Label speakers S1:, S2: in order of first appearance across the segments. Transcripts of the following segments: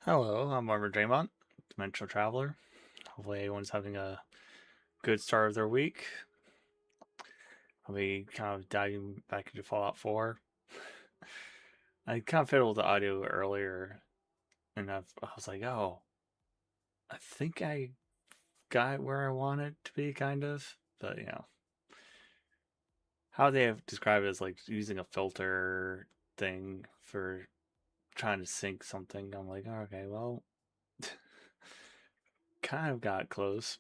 S1: Hello, I'm Armor Draymond, Dimensional Traveler. Hopefully everyone's having a good start of their week. I'll be kind of diving back into Fallout 4. I kind of fiddled with the audio earlier, and I was like, oh, I think I got where I want it to be, kind of. But, how they have described it as like using a filter thing for trying to sync something. I'm like, oh, okay, well, kind of got close.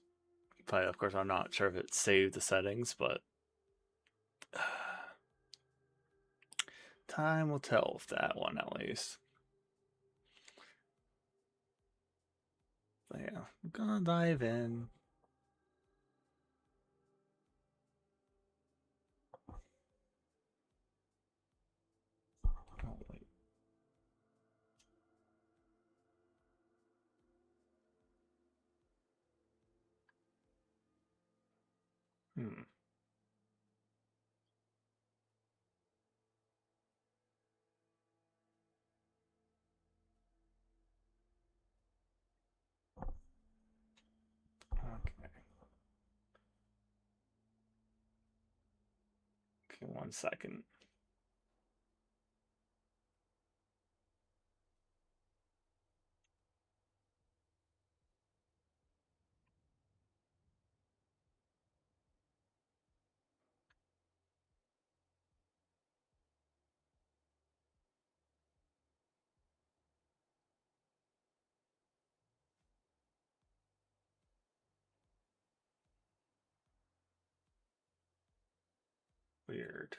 S1: But of course, I'm not sure if it saved the settings, but time will tell with that one at least. But yeah, I'm gonna dive in. Oh, wait. Hmm. Okay. Okay, 1 second. Weird.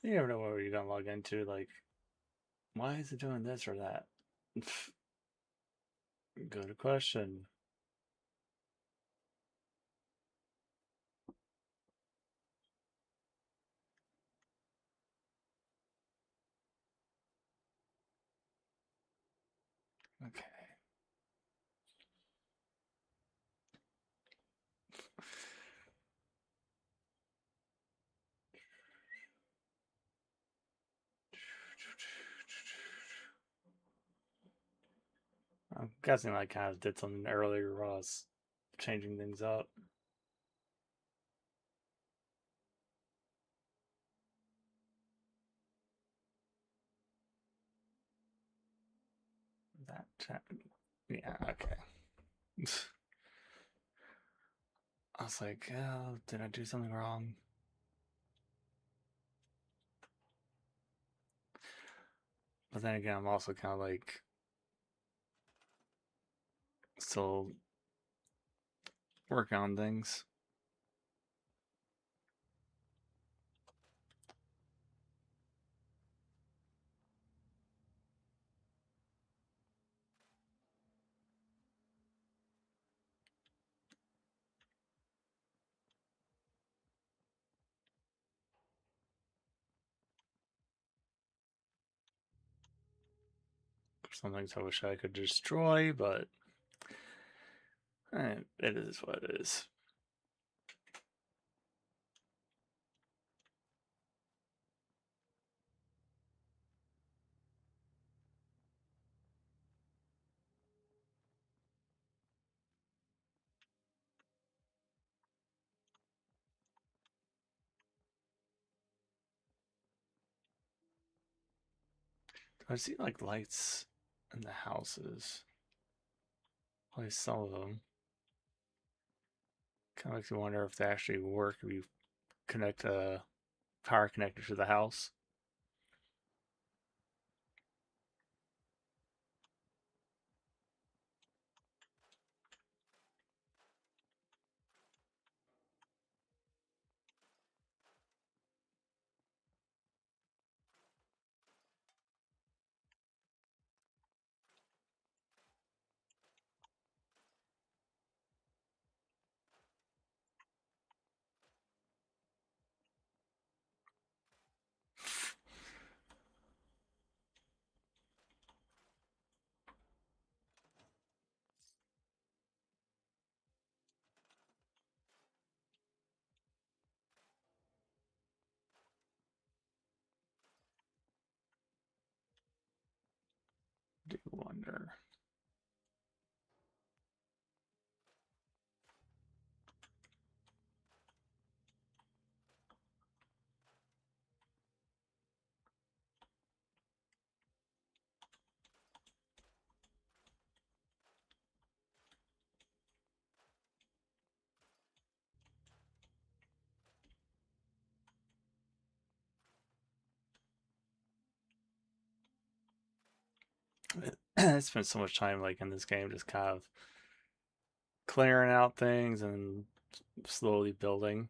S1: You never know what you're gonna log into. Like, why is it doing this or that? Good question. Okay. I'm guessing I kind of did something earlier when I was changing things up. That yeah, okay. I was like, oh, did I do something wrong? But then again, I'm also kind of like still working on things. Some things I wish I could destroy, but it is what it is. I see like lights in the houses. At least some of them. Kind of makes me wonder if they actually work if you connect a power connector to the house. Do wonder. I spent so much time like in this game just kind of clearing out things and slowly building.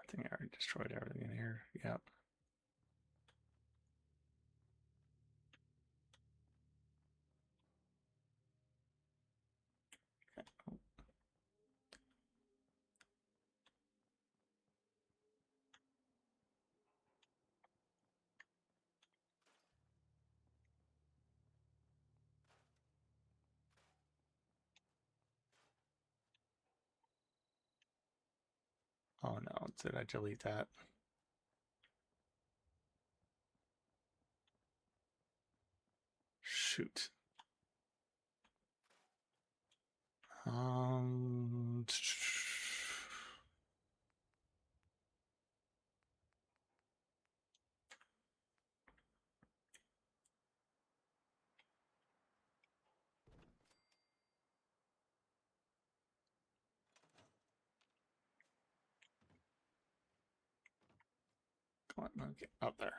S1: I think I already destroyed everything in here. Yep. Oh no, did I delete that? Shoot. Um, Come on, okay, up there.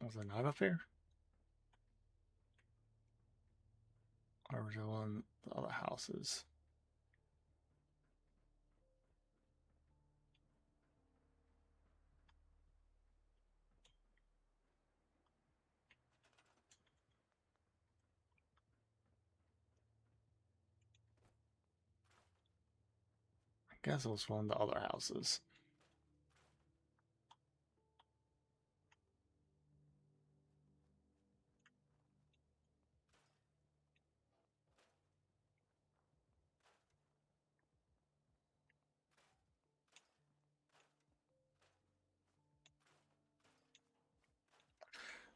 S1: Was it not up here? Or was it one of the other houses? I guess it was one of the other houses.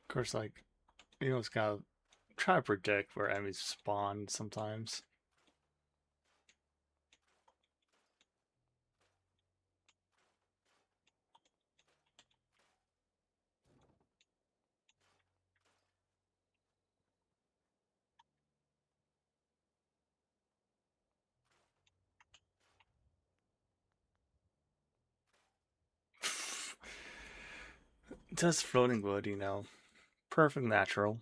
S1: Of course, like, it's gotta try to predict where enemies spawn sometimes. Just floating wood, perfect natural.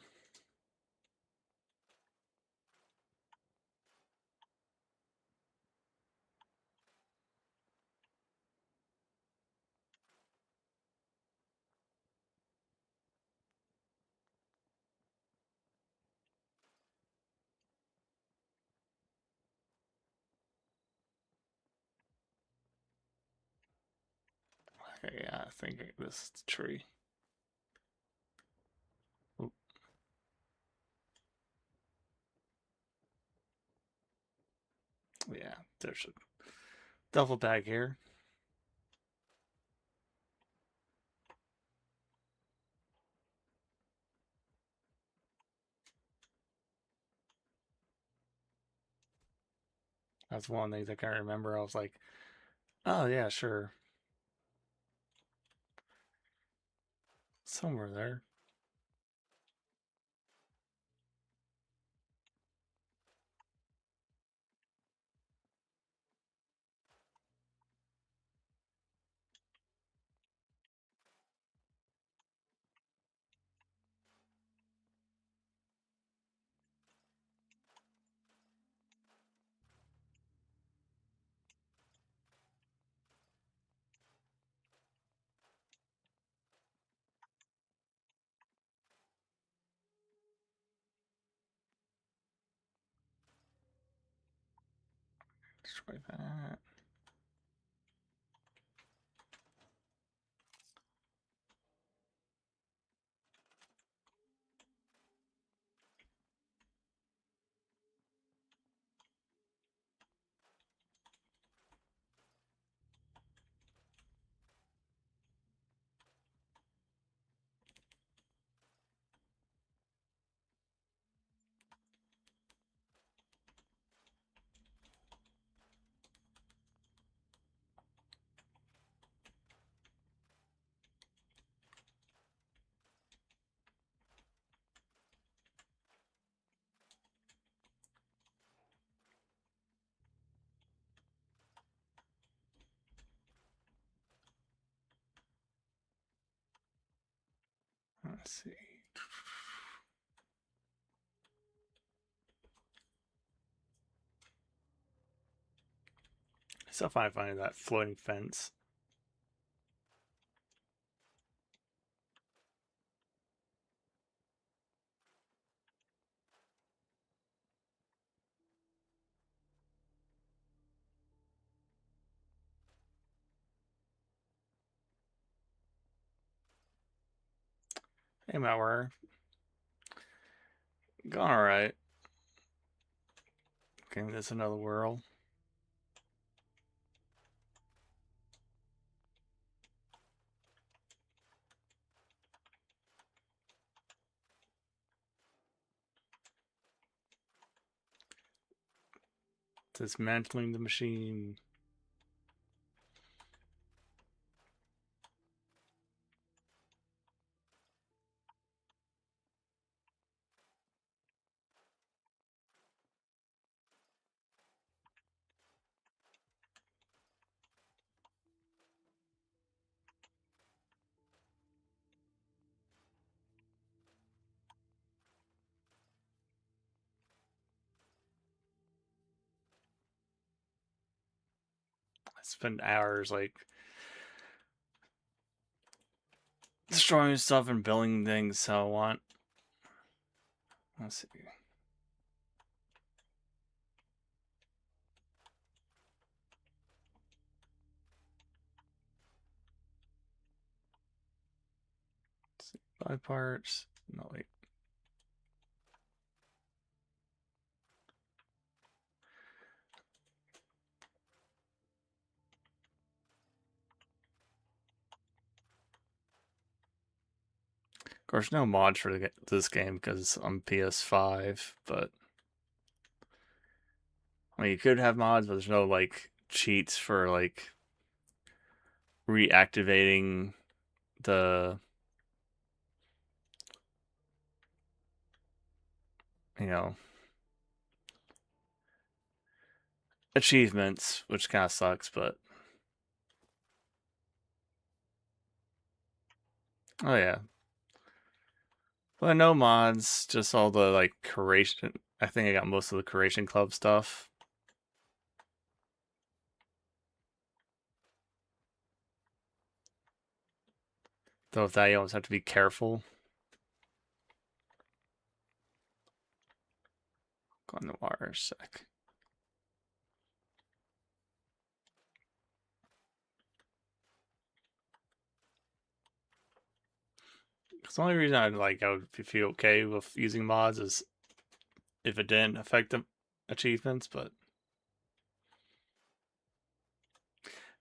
S1: Okay, yeah, I think this is the tree. Oop. Yeah, there's a duffel bag here. That's one of the things I can't remember. I was like, oh yeah, sure. Somewhere there. Destroy that. Let's see. Still finding that floating fence. Hey, malware. Going alright. Okay, this another world. Dismantling the machine. I spend hours like destroying stuff and building things, so I want. Let's see. Five parts. No, wait. Of course, no mods for this game because I'm PS5, but I mean, you could have mods, but there's no like cheats for like reactivating the, you know, achievements, which kind of sucks, but oh yeah. But no mods, just all the like curation. I think I got most of the curation club stuff. Though with that, you always have to be careful. Go on the water a sec. Because the only reason I would feel okay with using mods is if it didn't affect the achievements, but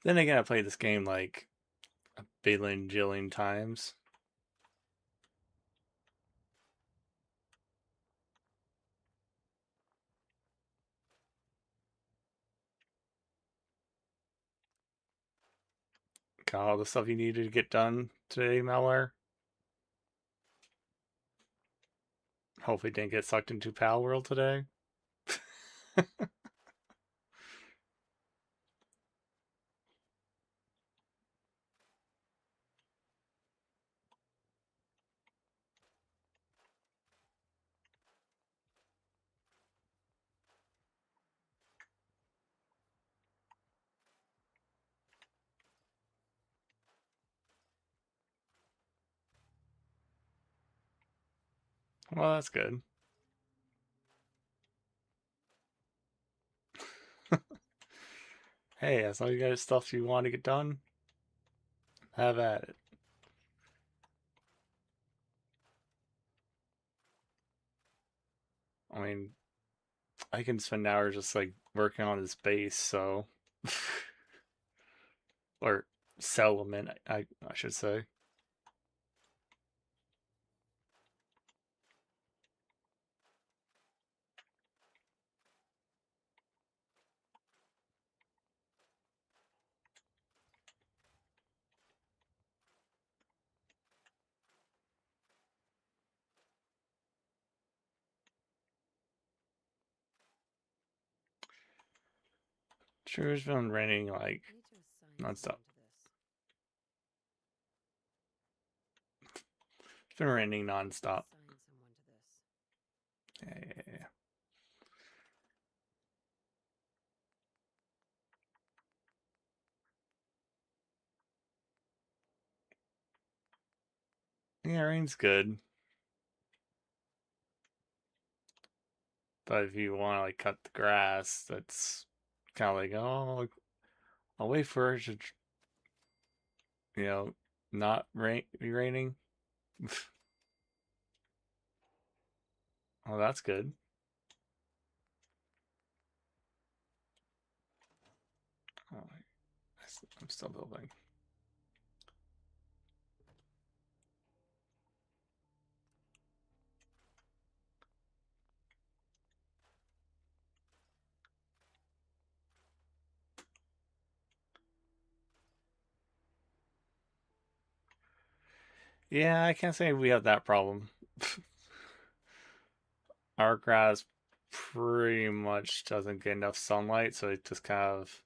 S1: then again, I played this game like a billion jillion times. Got all the stuff you needed to get done today, malware. Hopefully, didn't get sucked into Pal World today. Well, that's good. Hey, as long as you got stuff you want to get done, have at it. I mean, I can spend hours just like working on this base, so or settlement, I should say. Sure, it's been raining like nonstop. It's been raining nonstop. Yeah. Yeah, rain's good. But if you want to like cut the grass, that's kind of like, oh, I'll wait for it to, not be raining. Oh, that's good. Oh, I'm still building. Yeah, I can't say we have that problem. Our grass pretty much doesn't get enough sunlight, so it just kind of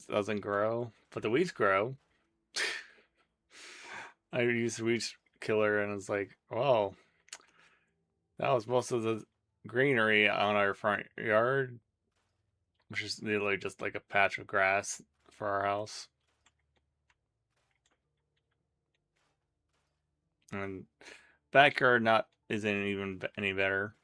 S1: doesn't grow. But the weeds grow. I used weed killer and it's like, well, that was most of the greenery on our front yard, which is literally just like a patch of grass for our house. And backyard not isn't even any better.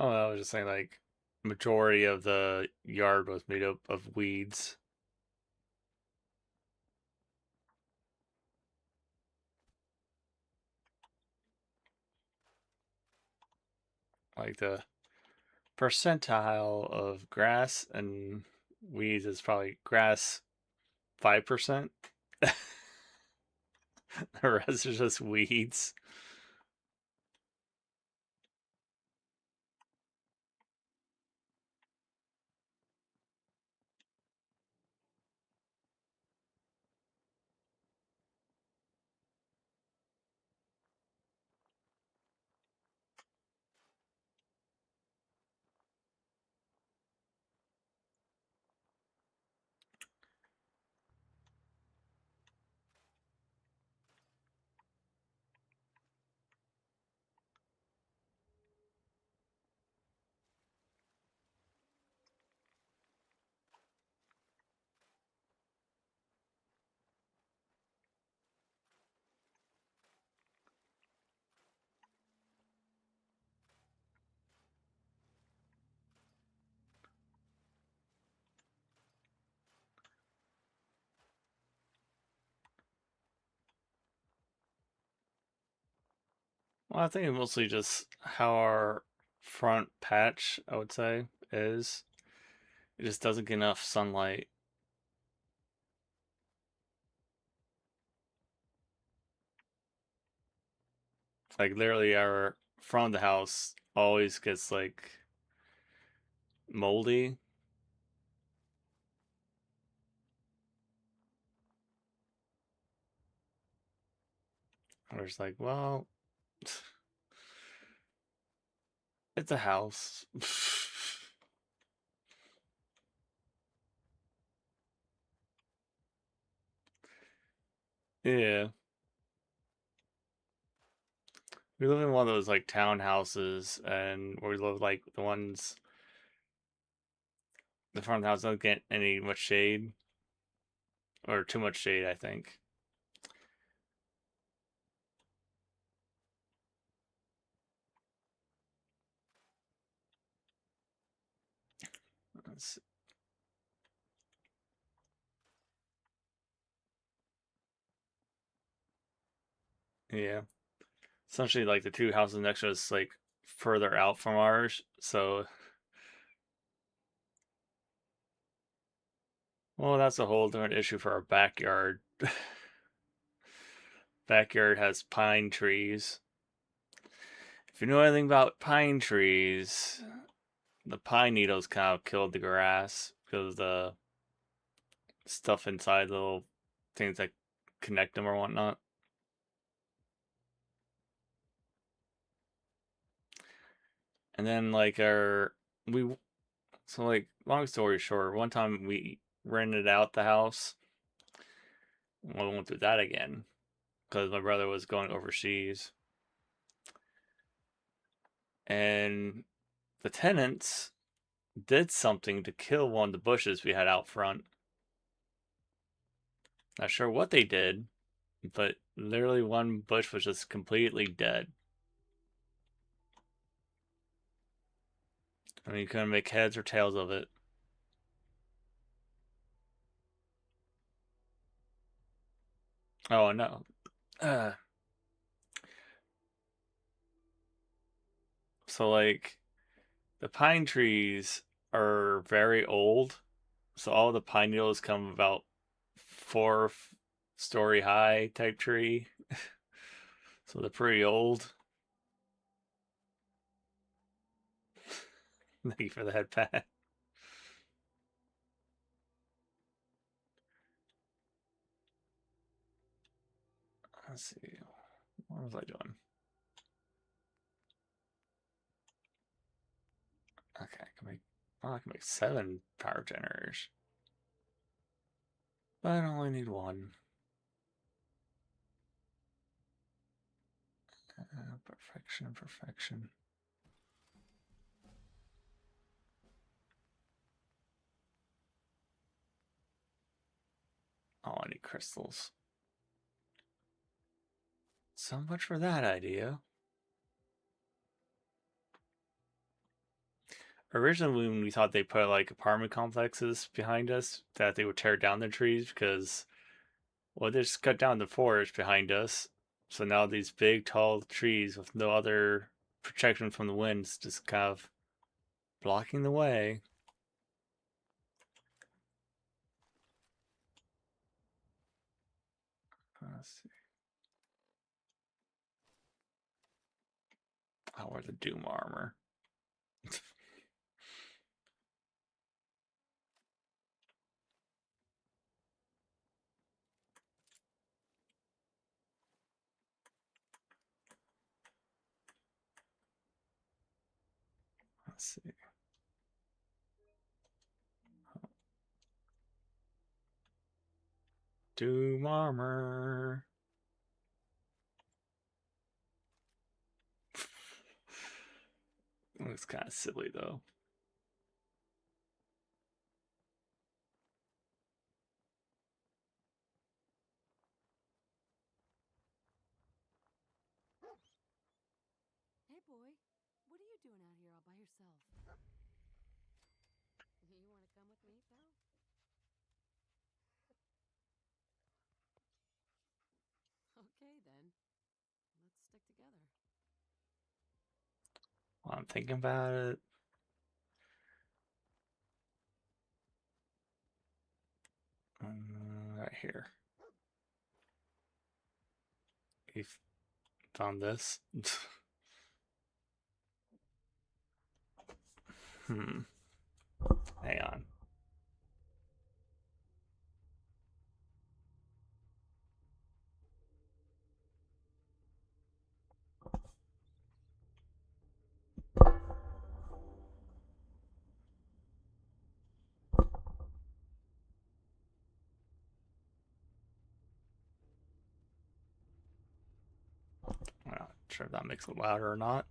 S1: Oh, I was just saying like majority of the yard was made up of weeds. Like the percentile of grass and weeds is probably grass 5%. The rest is just weeds. Well, I think it's mostly just how our front patch, I would say, is. It just doesn't get enough sunlight. Like literally our front of the house always gets like moldy. We're just like, well, it's a house. Yeah. We live in one of those like townhouses and we live like the front of the house doesn't get any much shade. Or too much shade, I think. It's, yeah. Essentially like the two houses next to us like further out from ours. So well that's a whole different issue for our backyard. Backyard has pine trees. If you know anything about pine trees, the pine needles kind of killed the grass because the stuff inside, little things that connect them or whatnot. And then like long story short, one time we rented out the house. We went through that again because my brother was going overseas, and the tenants did something to kill one of the bushes we had out front. Not sure what they did, but literally one bush was just completely dead. I mean, you couldn't make heads or tails of it. Oh no. Uh, so like the pine trees are very old, so all the pine needles come about 4 story high type tree. So they're pretty old. Thank you for the head pat. Let's see. What was I doing? Okay, I can make 7 power generators. But I only need 1. Perfection, perfection. Oh, I need crystals. So much for that idea. Originally, when we thought they put like apartment complexes behind us, that they would tear down the trees because, well, they just cut down the forest behind us. So now these big, tall trees with no other protection from the winds just kind of blocking the way. Let's see. I'll wear the Doom armor. Let's see. Doom armor. Looks kind of silly though.
S2: Hey boy, what are you doing out here all by yourself? You want to come with me, pal? Okay then, let's stick together.
S1: While I'm thinking about it. Right here. You found this. Hmm. Hang on. I'm not sure if that makes it louder or not.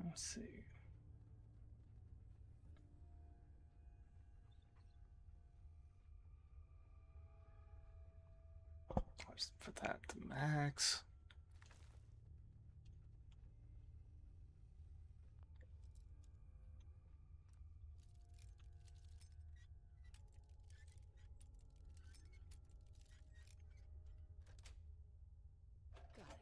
S1: Let's see. Let's put that to max.
S2: Got it.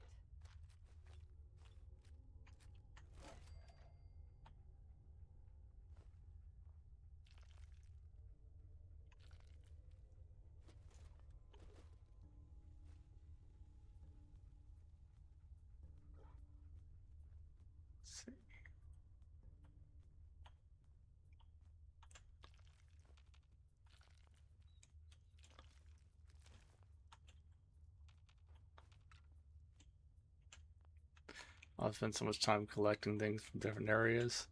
S1: Let's see. I've spent so much time collecting things from different areas.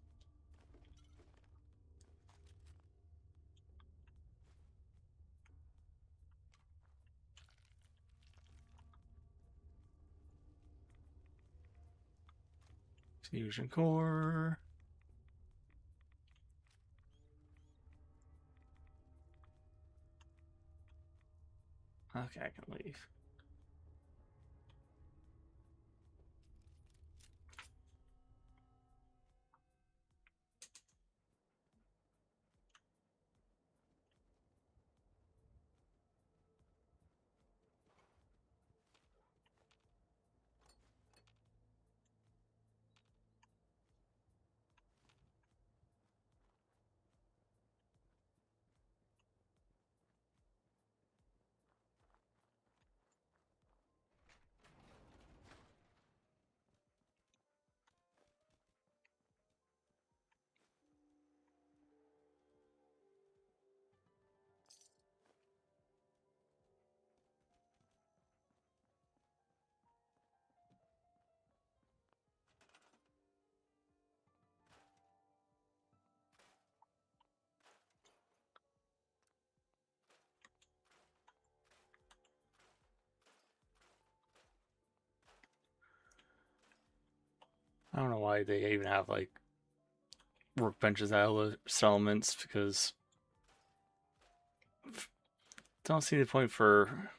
S1: Fusion core. Okay, I can leave. I don't know why they even have like workbenches out of settlements because don't see the point for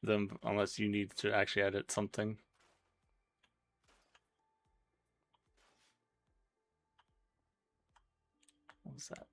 S1: them unless you need to actually edit something. What was that?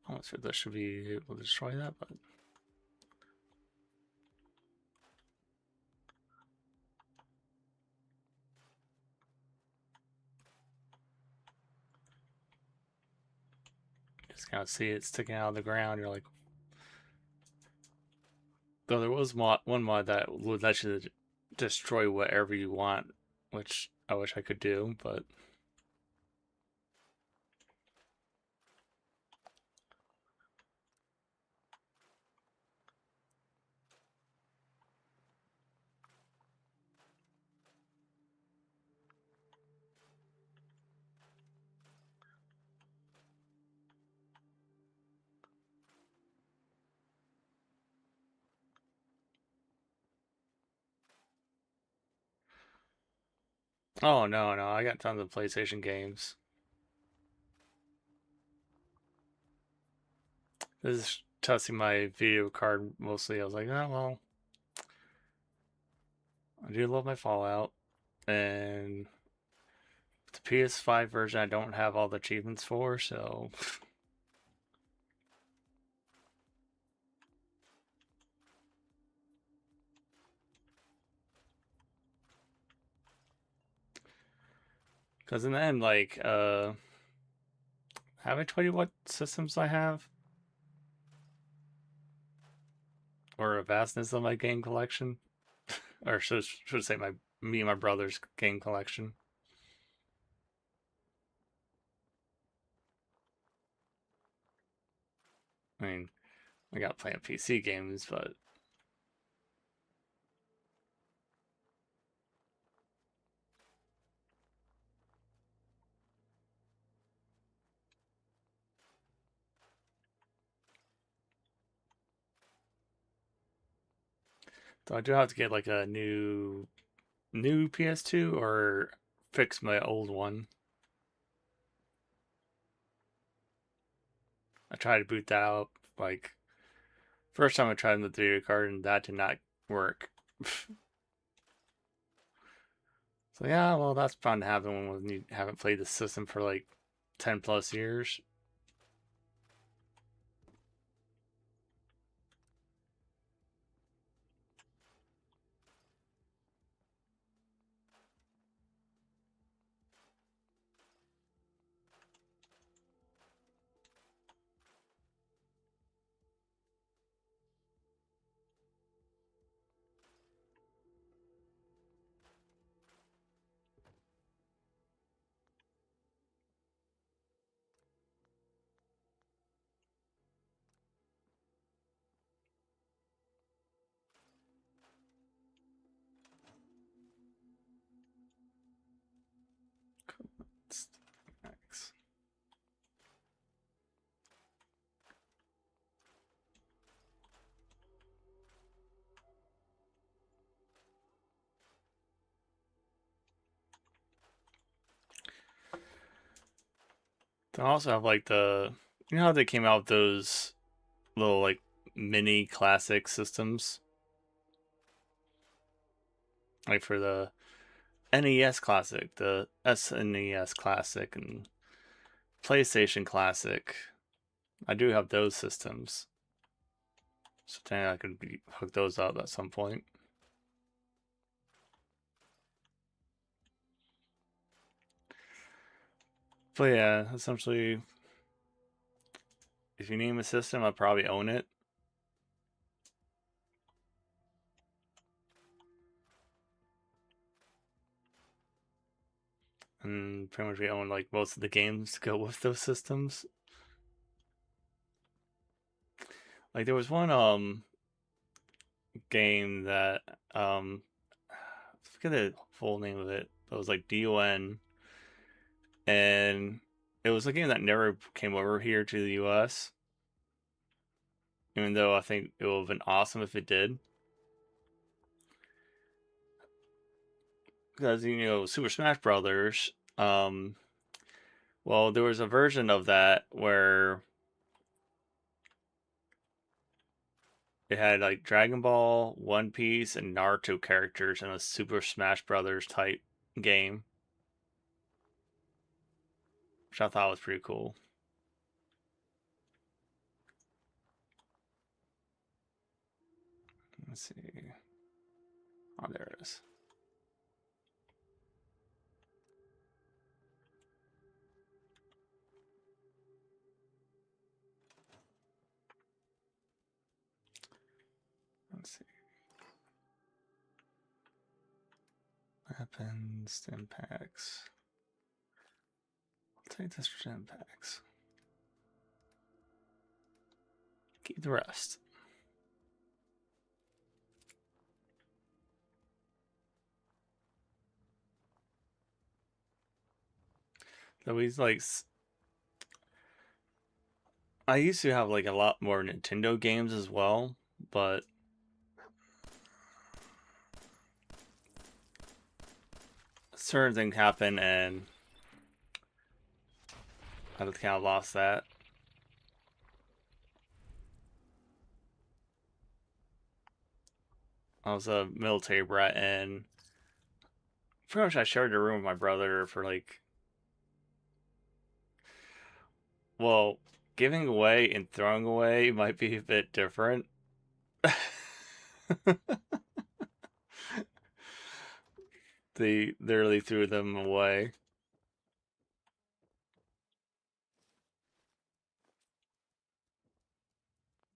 S1: I'm not sure this should be able to destroy that, but just kind of see it sticking out of the ground. You're like, though there was one mod that would let you destroy whatever you want, which I wish I could do, but oh no, I got tons of PlayStation games. This is testing my video card mostly. I was like, oh well, I do love my Fallout, and the PS5 version I don't have all the achievements for, so because in the end, like, have I told you what systems I have? Or a vastness of my game collection? Or should say me and my brother's game collection. I mean, I got plenty of PC games, but so I do have to get like a new PS2 or fix my old one. I tried to boot that up like first time I tried the video card and that did not work. So yeah, well that's bound to happen when you haven't played the system for like 10 plus years. Thanks. They also have like you know how they came out with those little like mini classic systems? Like for the NES Classic, the SNES Classic, and PlayStation Classic. I do have those systems. So then I could hook those up at some point. But yeah, essentially, if you name a system, I'd probably own it. And pretty much we own like most of the games to go with those systems. Like there was one game that I forget the full name of it. It was like DON, and it was a game that never came over here to the US. Even though I think it would have been awesome if it did. Because, you know, Super Smash Brothers, well, there was a version of that where it had like Dragon Ball, One Piece, and Naruto characters in a Super Smash Brothers type game, which I thought was pretty cool. Let's see. Oh, there it is. Let's see. Weapons, impacts. I'll take this for impacts. Keep the rest. So he's like, I used to have like a lot more Nintendo games as well, but certain things happen and I just kind of lost that. I was a military brat, and pretty much I shared a room with my brother for like, well, giving away and throwing away might be a bit different. They literally threw them away.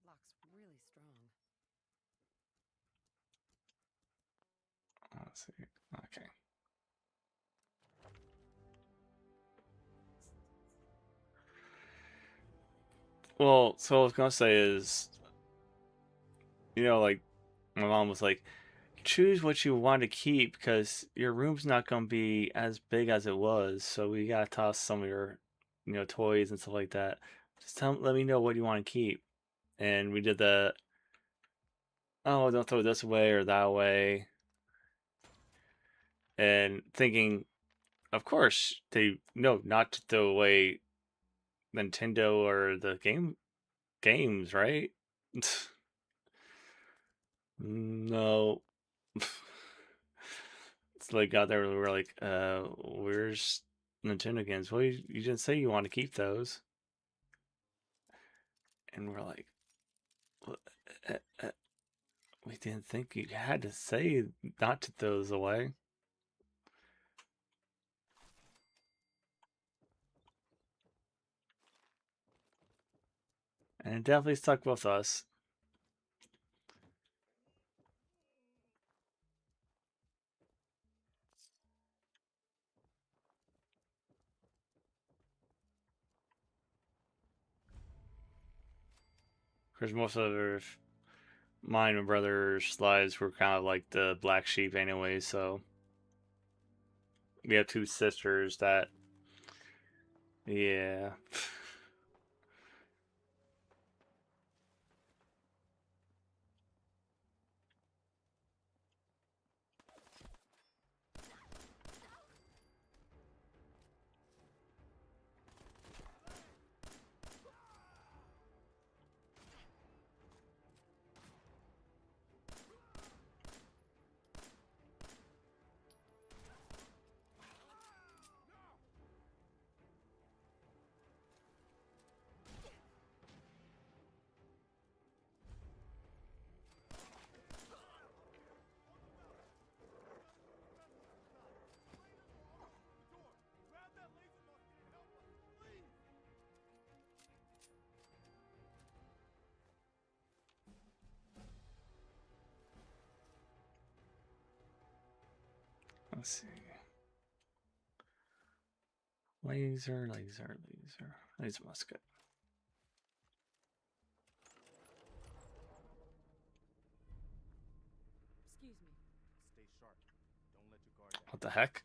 S2: Lock's really strong.
S1: Let's see. Okay. Well, so what I was gonna say is, like my mom was like, choose what you want to keep because your room's not gonna be as big as it was. So we gotta toss some of your, toys and stuff like that. Just let me know what you want to keep. And we did the, oh, don't throw this away or that away. And thinking, of course, they know not to throw away Nintendo or the games, right? No. It's like got there, we were like, where's Nintendo games? Well, you didn't say you want to keep those. And we're like, "Well, uh, uh, we didn't think you had to say not to throw those away. And it definitely stuck with us. Because most of mine and brother's lives were kind of like the black sheep anyway, so we have two sisters that, yeah. Let's see. Laser, laser, laser. Laser musket.
S2: Excuse me.
S3: Stay sharp. Don't let your guard down.
S1: What the heck?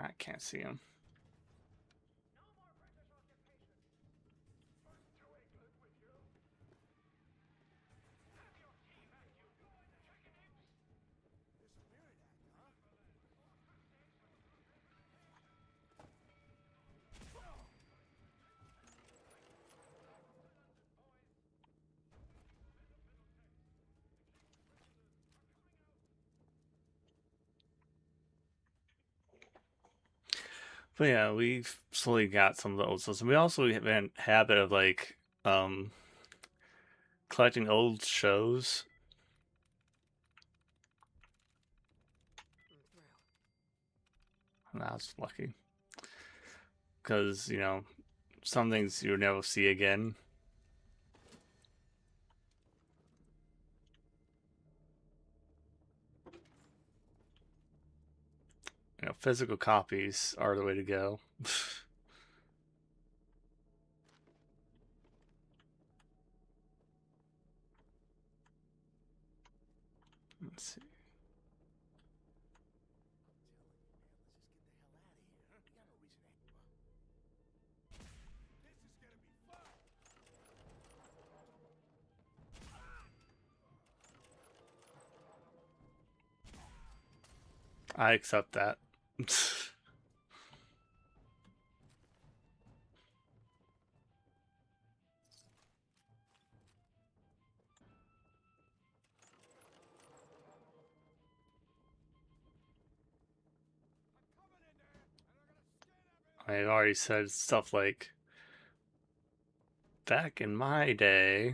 S1: I can't see him. But yeah, we've slowly got some of the old stuff. And we also have a habit of like collecting old shows.
S2: I'm through.
S1: And that's lucky. Because, some things you'll never see again. Physical copies are the way to go. Let's see.
S3: I'm telling you, man. Let's just get the hell out of here.
S1: I accept that. I've already said stuff like, back in my day.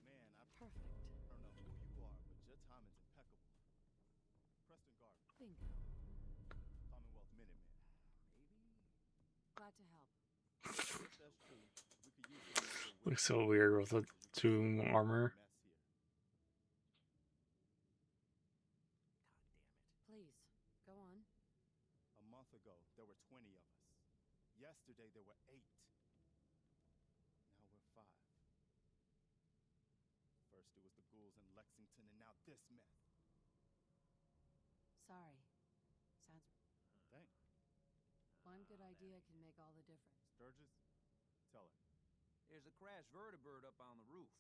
S3: Man,
S2: Perfect.
S3: I don't know who you are, but your timing's impeccable. Preston Garvey,
S2: Bingo.
S3: Commonwealth Minuteman. Maybe?
S2: Glad to help.
S3: If that's true, we could use some more of your
S1: Looks
S3: wisdom.
S1: so weird with the
S3: So you can
S1: tomb
S3: see
S1: armor.
S3: mess here. God damn it.
S2: Please, go on.
S3: A month ago, there were 20 of us. Yesterday, there were 8. Now we're 5. First, it was the ghouls in Lexington, and now this mess.
S2: Sorry. Sounds.
S3: Thanks.
S2: One good idea can make all the difference.
S3: Sturgis, tell her.
S4: There's a crashed vertibird up on the roof.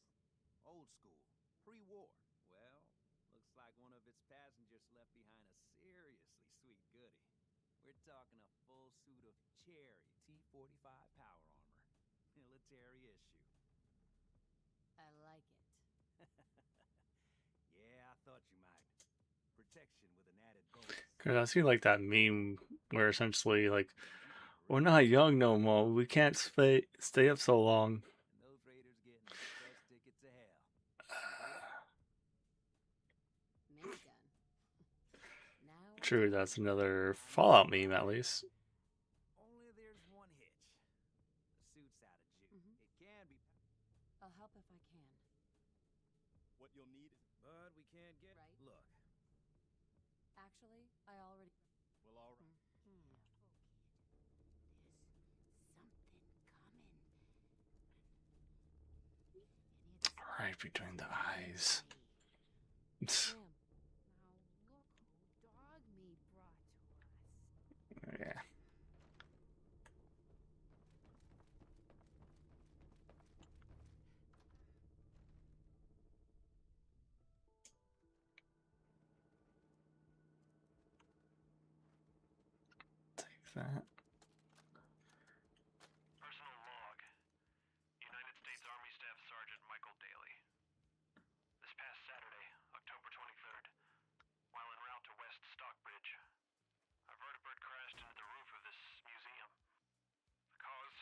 S4: Old school. Pre-war. Well, looks like one of its passengers left behind a seriously sweet goodie. We're talking a full suit of cherry T-45 power armor. Military issue.
S2: I like it.
S4: Yeah, I thought you might. Protection with an added bonus.
S1: Cause I see like that meme where essentially like, we're not young no more. We can't stay up so long.
S4: And those raiders getting the best ticket to hell.
S2: Minigun. Now.
S1: True, that's another Fallout meme at least.
S4: Only there's one hitch. The suit's out of juice.
S2: Mhm.
S4: It can be,
S2: I'll help if I can.
S3: What you'll need is...
S4: but we can't get.
S2: Right.
S4: Look,
S2: Actually, I already.
S3: Well, all right.
S2: Mhm.
S1: Right between the eyes.
S2: Sam. Now look who dog meat brought to us.
S1: Yeah. Take that.
S5: Personal log. United States Army Staff Sergeant Michael Daly. This past Saturday, October 23rd, while en route to West Stockbridge, a vertibird crashed into the roof of this museum. The cause?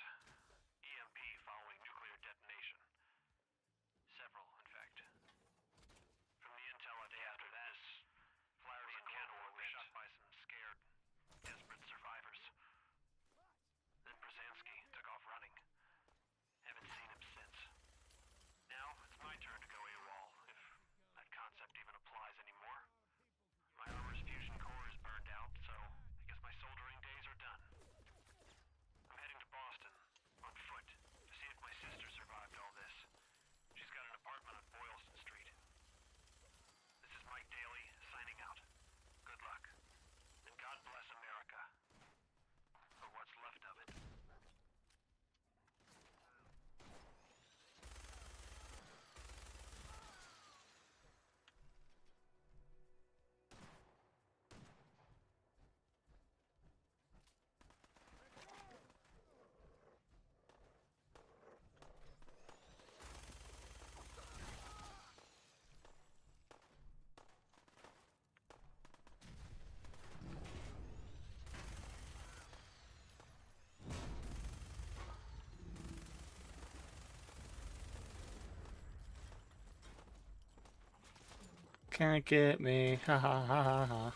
S5: EMP following nuclear detonation. Several, in fact. From the intel a day after this, Flaherty and Cantor were shot by some scared, desperate survivors. Then Brzezinski took off running. Haven't seen him since. Now, it's my turn to go AWOL, if that concept even applies anymore. My armor's fusion core is burned out, so I guess my soldering days are done. I'm heading to Boston, on foot, to see if my sister survived all this. She's got an apartment on Boylston Street. This is Mike Daly, signing out. Good luck. And God bless America. Or what's left of it.
S1: Can't get me. Ha ha ha ha ha.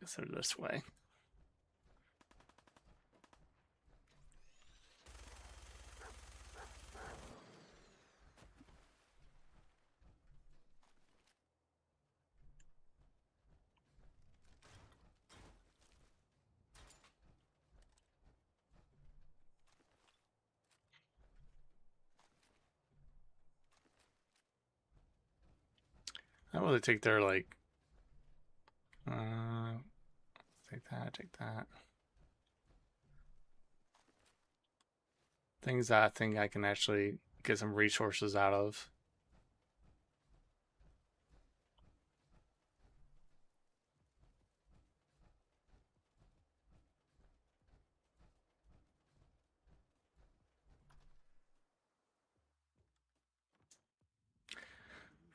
S1: guess they're this way. I really take their like take that. Things that I think I can actually get some resources out of.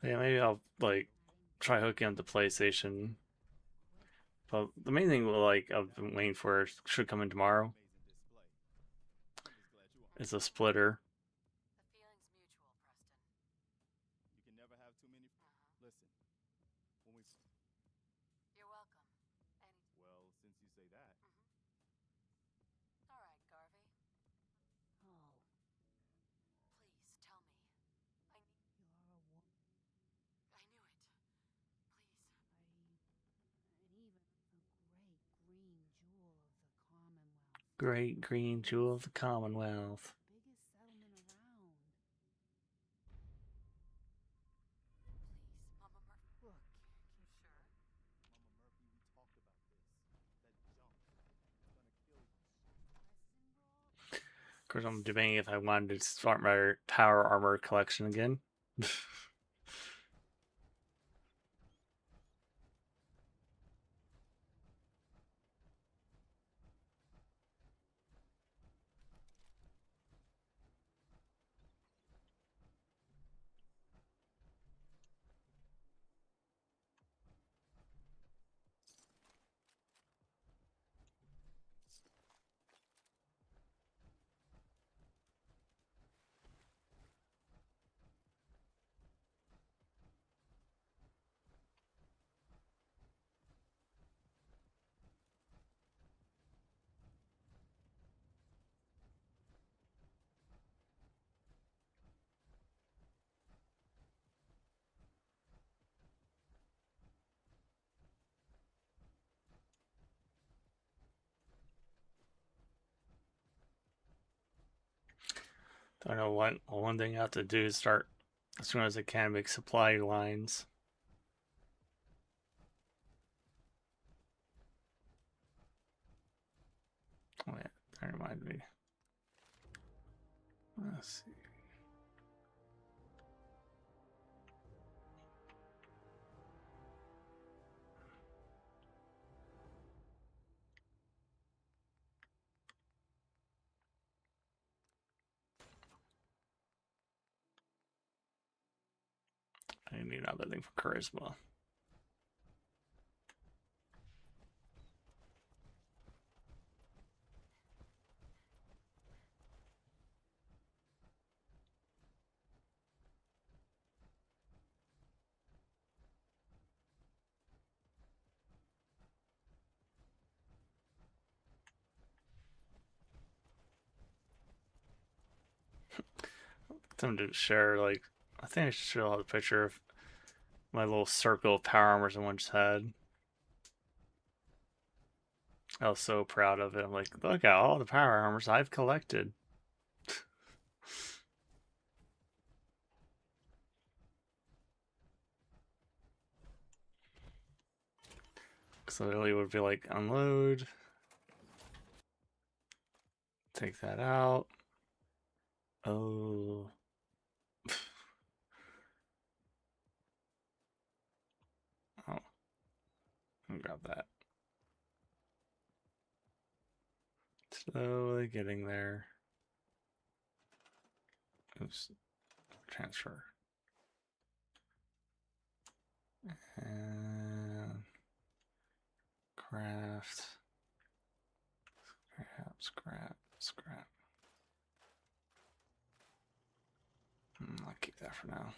S1: Yeah, maybe I'll like try hooking up the PlayStation. But the main thing I've been waiting for should come in tomorrow is a splitter.
S2: The feeling's mutual, Preston.
S3: You can never have too many. Listen, when we.
S2: You're welcome.
S3: Well, since you say that.
S2: All right, Garvey. Oh. Please tell me. I need.
S6: You're a woman.
S2: I knew it. Please.
S6: And even a
S1: Great green jewel of the Commonwealth.
S6: biggest settlement around.
S2: Please, Mama Murphy.
S6: Look,
S2: You sure?
S3: Mama Murphy, we talked about this. That junk. It's gonna kill you.
S1: Of course, I'm debating if I wanted to start my power armor collection again. I know one thing I have to do is start as soon as I can make supply lines. Oh yeah, that reminded me. Let's see. I need another thing for charisma. Them to share like I think I should show a picture of my little circle of power armors I once had. I was so proud of it. I'm like, look at all the power armors I've collected. So literally would be like unload, take that out. Oh. Oh. Let me grab that. Slowly getting there. Oops. Transfer. And craft. Scrap. I'll keep that for now.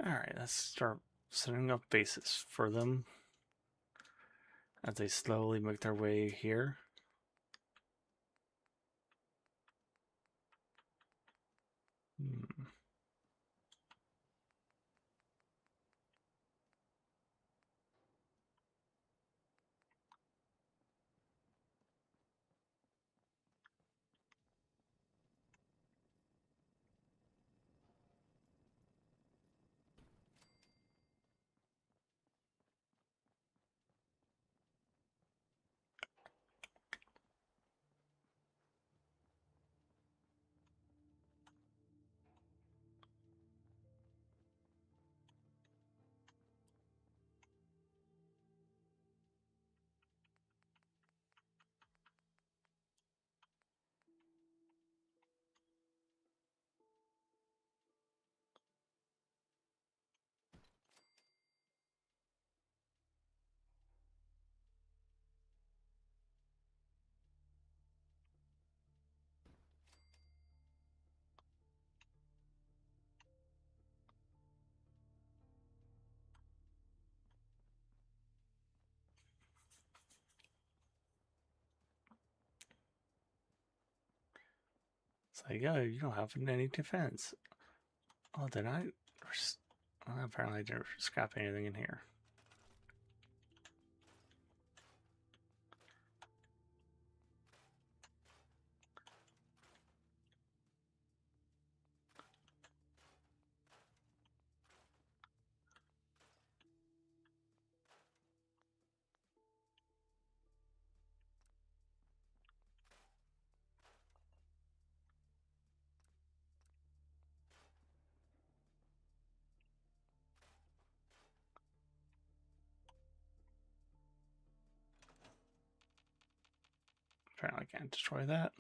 S1: Alright, let's start setting up bases for them as they slowly make their way here. It's like, oh, you don't have any defense. Oh, did I? Apparently I didn't scrap anything in here. Apparently I can't destroy that.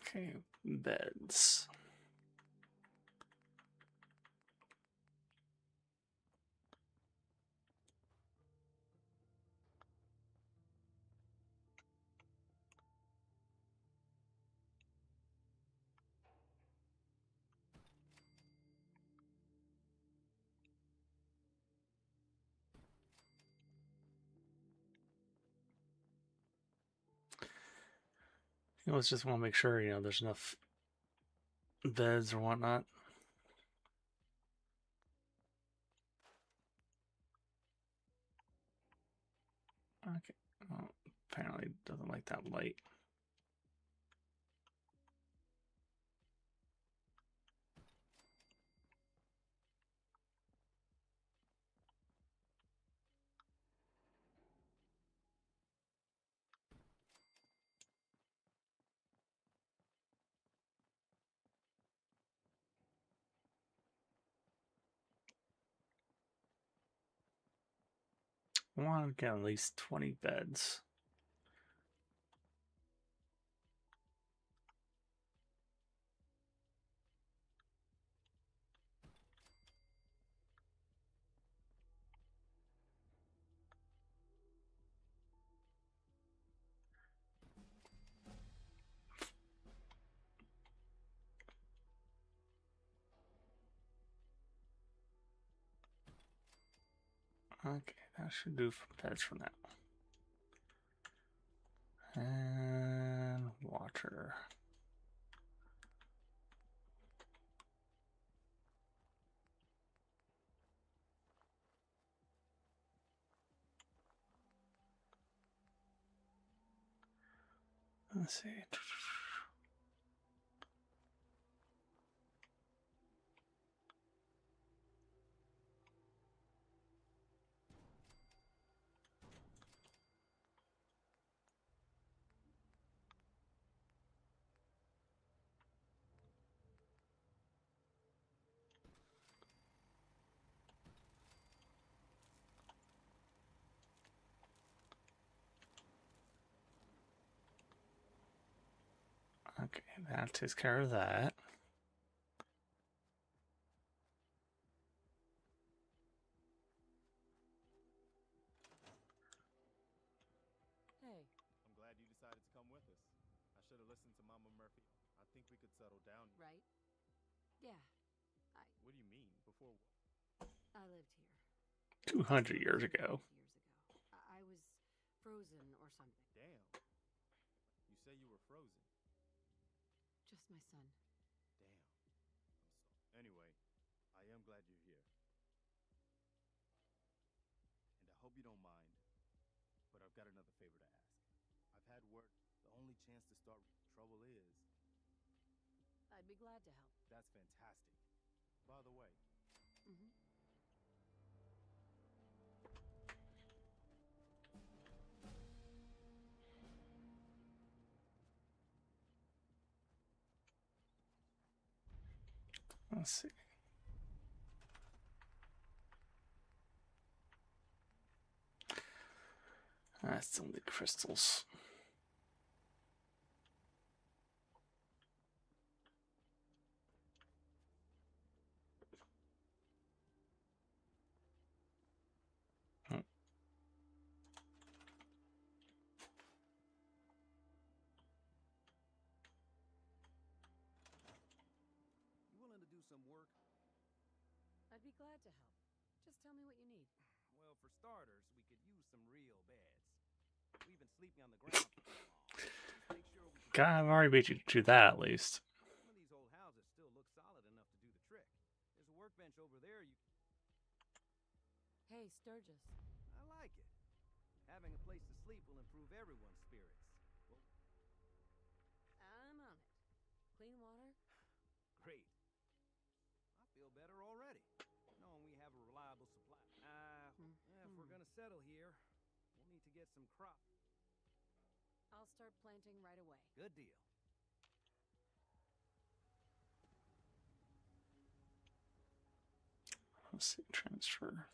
S1: Okay, beds. Let's just want to make sure, there's enough beds or whatnot. Okay. Well, apparently doesn't like that light. I want to get at least 20 beds. Okay, that should do for beds for now. And water. Let's see. Okay, that takes care of that.
S2: Hey,
S3: I'm glad you decided to come with us. I should have listened to Mama Murphy. I think we could settle down.
S2: right? Yeah,
S3: What do you mean? Before what?
S2: I lived here.
S1: 200 years ago.
S2: I was frozen or something.
S3: Damn. You say you were frozen.
S2: Just my son.
S3: Damn. I'm sorry. Anyway, I am glad you're here. And I hope you don't mind, but I've got another favor to ask. I've had word the only chance to start trouble is...
S2: I'd be glad to help.
S3: That's fantastic. By the way,
S2: Mm-hmm.
S1: Let's see. That's only crystals.
S4: You willing to do some work?
S2: I'd be glad to help. Just tell me what you need.
S4: Well, for starters, we could use some real beds. We've been sleeping on the ground for too long. Just make sure we can...
S1: God, I've already beat you to that at least.
S4: Some of these old houses still look solid enough to do the trick. There's a workbench over there.
S2: Hey, Sturgis.
S4: I like it. Having a place to sleep will improve everyone's spirits. Well,
S2: I'm on it. Clean water?
S4: great. I feel better already, knowing we have a reliable supply. If we're gonna settle here, we'll need to get some crop.
S2: I'll start planting right away.
S4: Good deal.
S1: Let's see, transfer.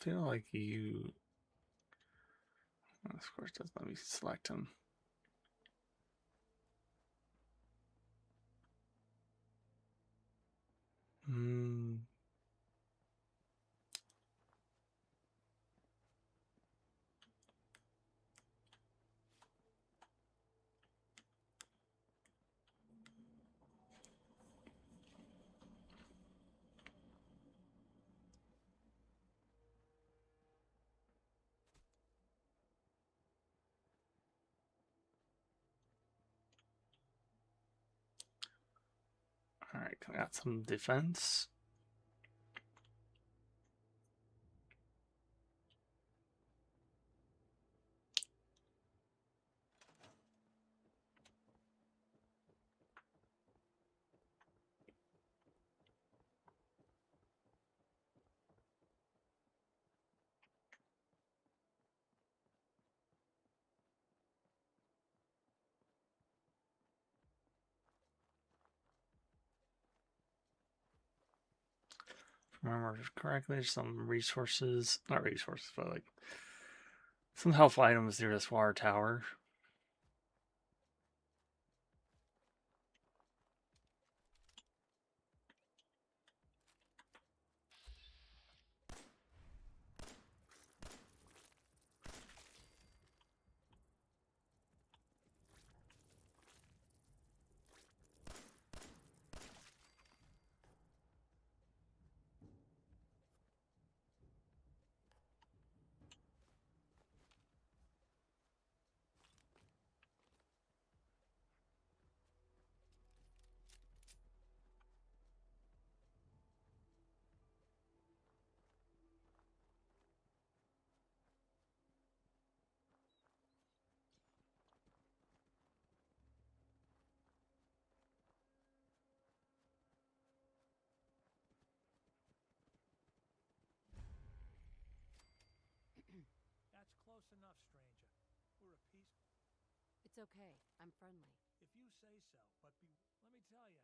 S1: I feel like you... Of course, doesn't let me select him. Alright, I got some defense. Remember correctly, there's some resources, not resources, but like some health items near this water tower.
S7: enough, stranger. We're a peaceful.
S2: It's okay. I'm friendly.
S7: If you say so, but let me tell you,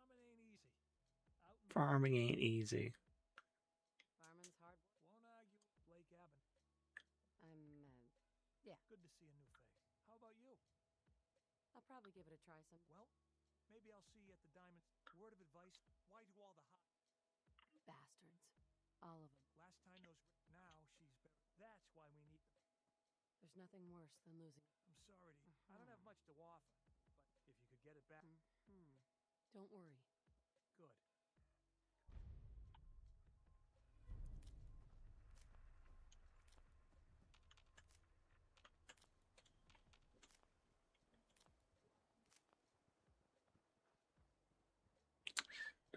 S7: farming ain't easy. Out in the
S1: Farming ain't easy.
S2: Farming's hard work.
S7: won't argue with Blake Abbott.
S2: Yeah.
S7: Good to see a new face. How about you?
S2: I'll probably give it a try some.
S7: Well, maybe I'll see you at the Diamond. Word of advice: why do all the hot?
S2: Bastards. All of them.
S7: Last time those. Now she's buried. That's why we need them.
S2: There's nothing worse than losing.
S7: I'm sorry to. I don't have much to offer, but if you could get it back,
S2: Don't worry.
S7: good.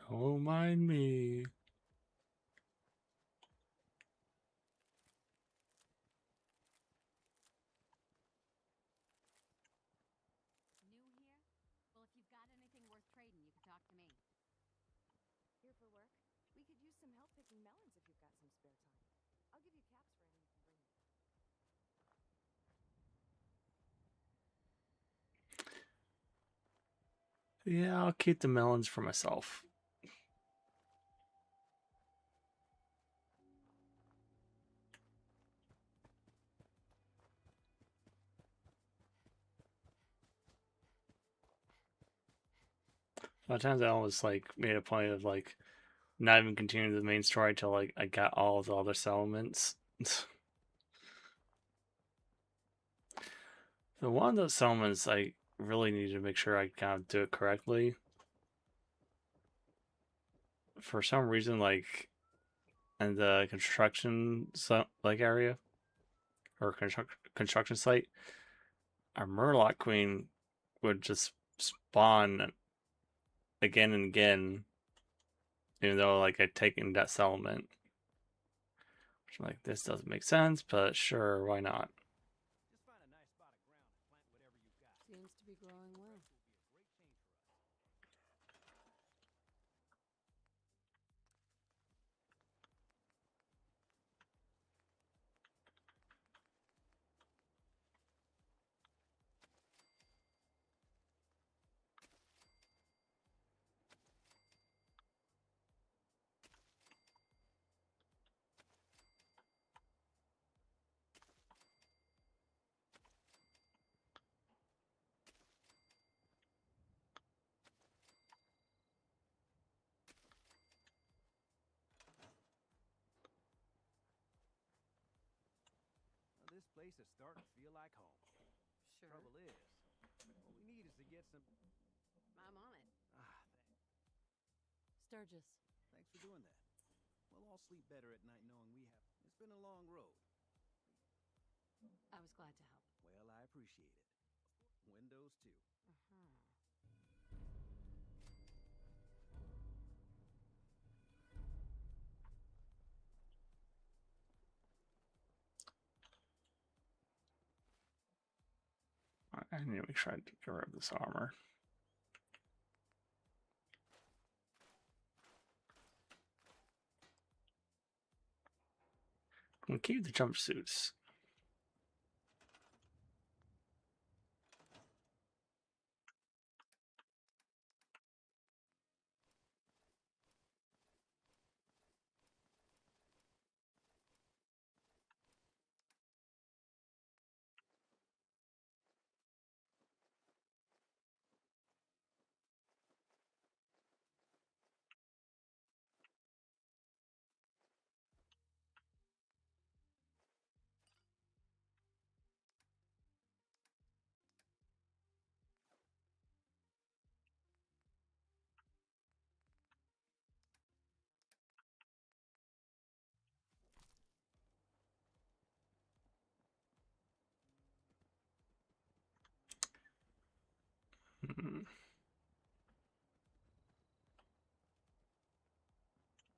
S1: Don't mind me.
S6: New here? Well, if you've got anything worth trading, you can talk to me.
S8: Here for work? We could use some help picking melons if you've got some spare time. I'll give you caps for any you can bring me.
S1: Yeah, I'll keep the melons for myself. A lot of times I always like made a point of like not even continuing the main story until like I got all of the other settlements. So one of those settlements I really need to make sure I kind of do it correctly. For some reason, like in the construction area or construction site, our Murloc Queen would just spawn again and again, even though like I'd taken that settlement. Which I'm like, this doesn't make sense, but sure, why not?
S4: Just find a nice spot of ground and plant whatever you've got.
S2: Seems to be growing well.
S4: Will be a great change for us. Well, this place is starting to feel like home.
S2: Sure.
S4: Trouble is, what we need is to get some.
S2: I'm on it.
S4: Thanks.
S2: Sturgis.
S4: Thanks for doing that. We'll all sleep better at night knowing we have. It's been a long road.
S2: I was glad to help.
S4: Well, I appreciate it. Windows too.
S1: I need to make sure I get rid of this armor. I'm gonna keep the jumpsuits.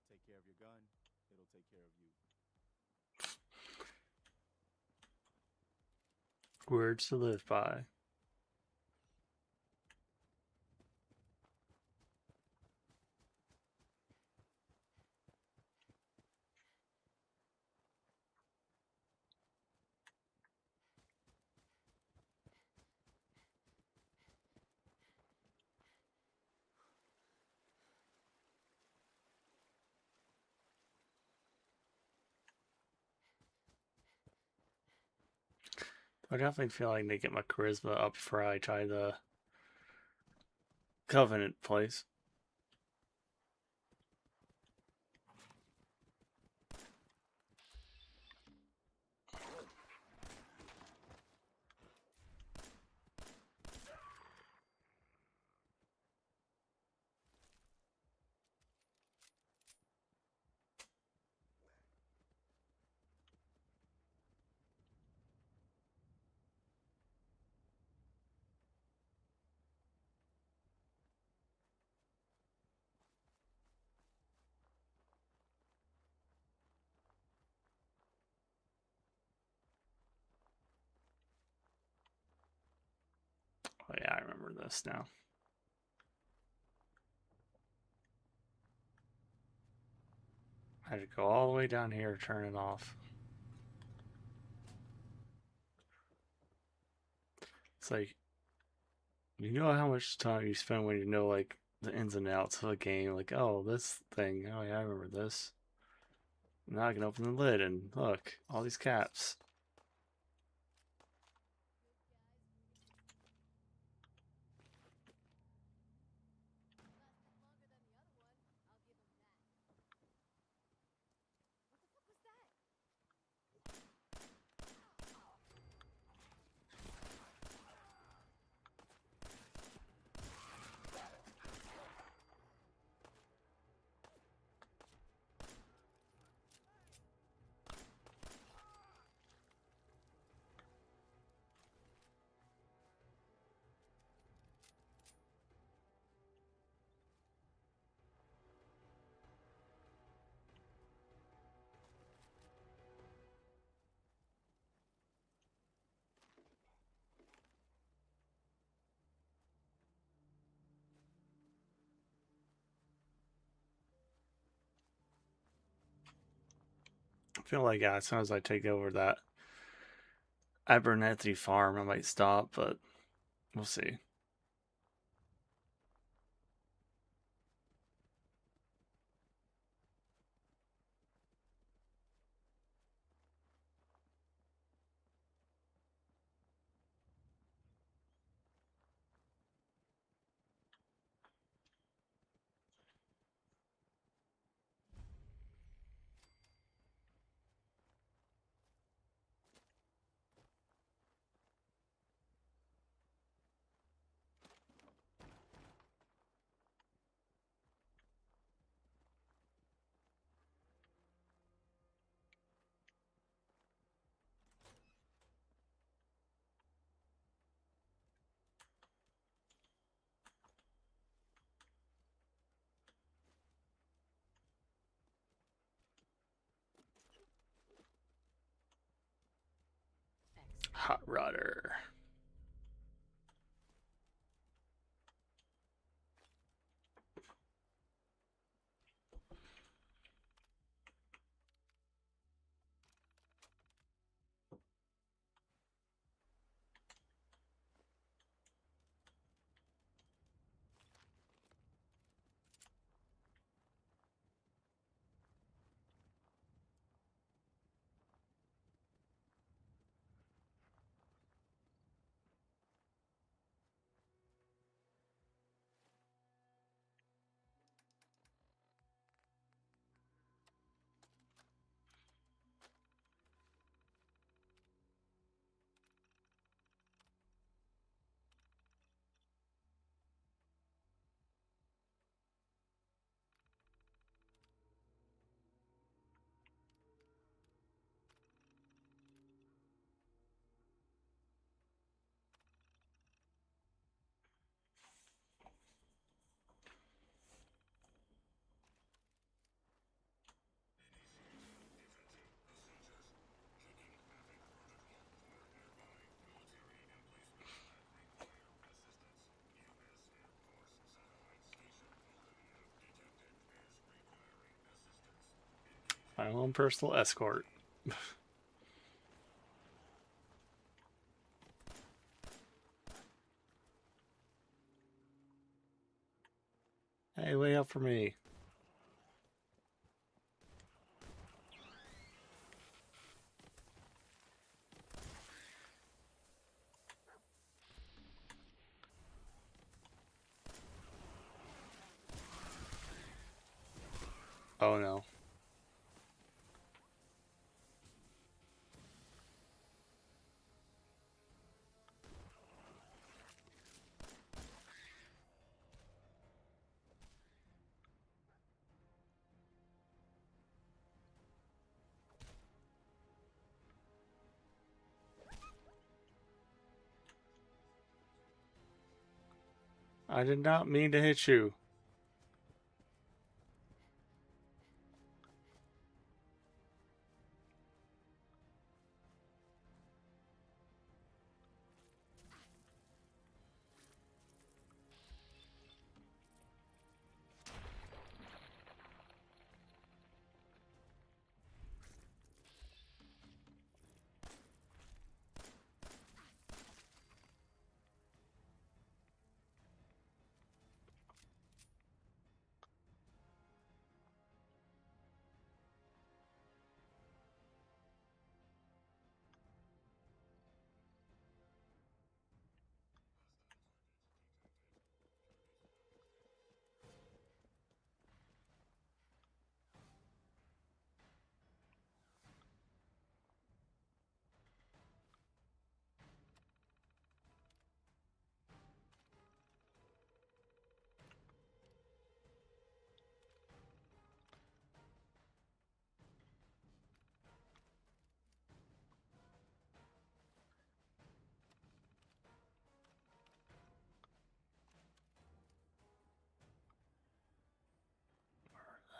S3: Take care of your gun, it'll take care of you.
S1: Words to live by. I definitely feel like they get my charisma up before I try the Covenant place. Oh yeah, I remember this now. I had to go all the way down here to turn it off. It's like, you know how much time you spend when you know like the ins and outs of a game. Like, oh, this thing. Oh yeah, I remember this. Now I can open the lid and look, all these caps. I feel like as soon as I take over that Abernethy farm, I might stop, but we'll see. Hot rodder. My own personal escort. Hey, wait up for me. Oh no. I did not mean to hit you.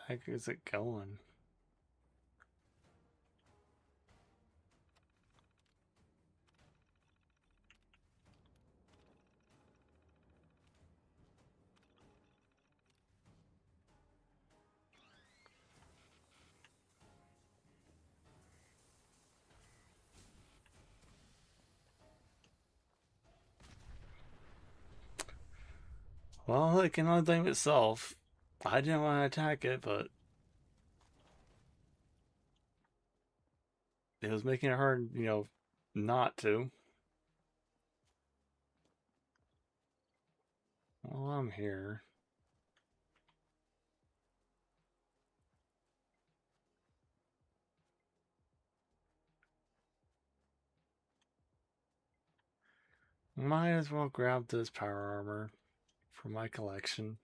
S1: Where the heck is it going? Well, it can only blame itself. I didn't want to attack it, but it was making it hard, not to. Well, I'm here. Might as well grab this power armor for my collection.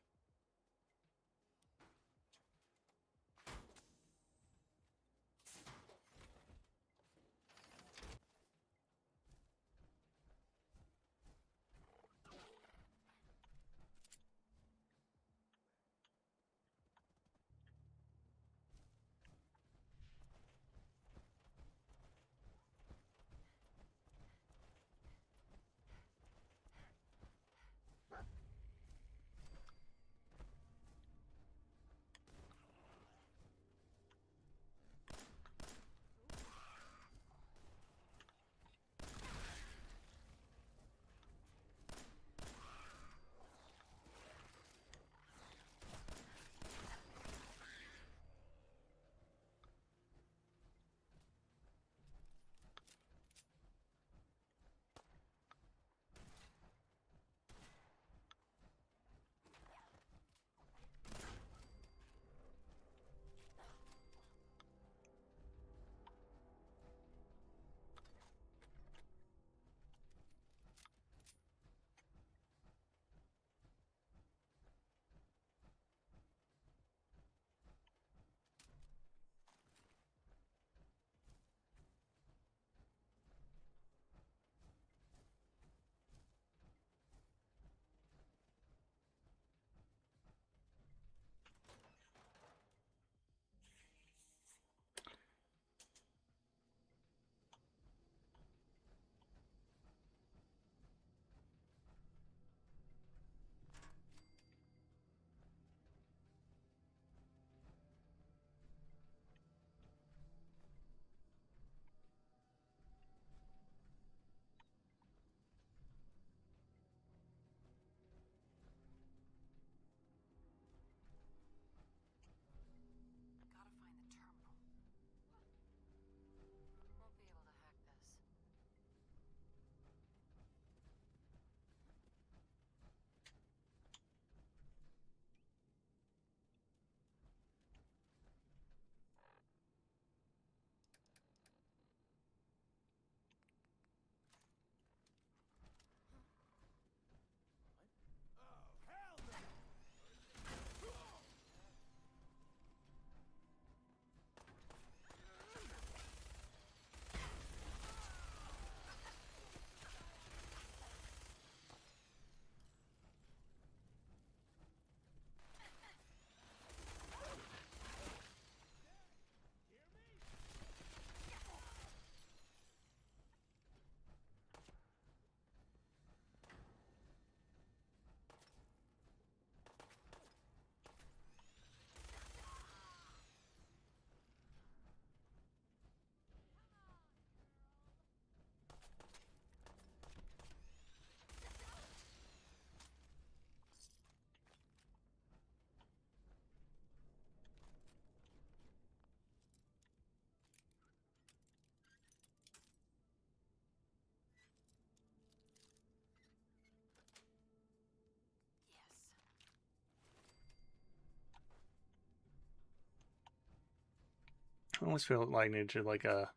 S1: I almost feel like I need to like a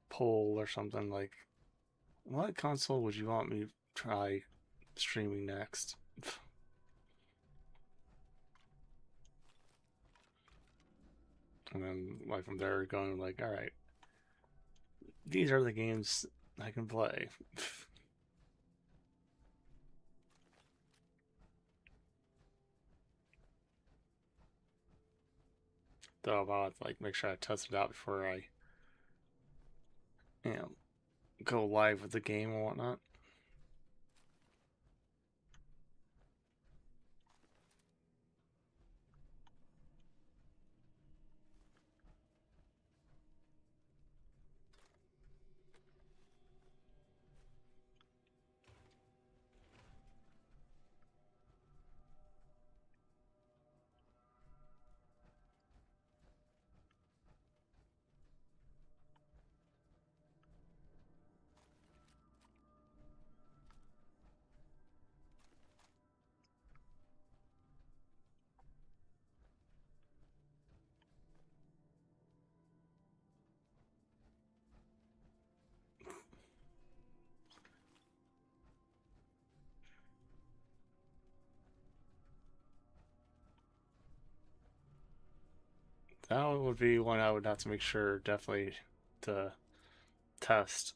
S1: poll or something like, what console would you want me to try streaming next? And then like from there going like, all right, these are the games I can play. Though I'll have to like make sure I test it out before I, you know, go live with the game and whatnot. That would be one I would have to make sure definitely to test.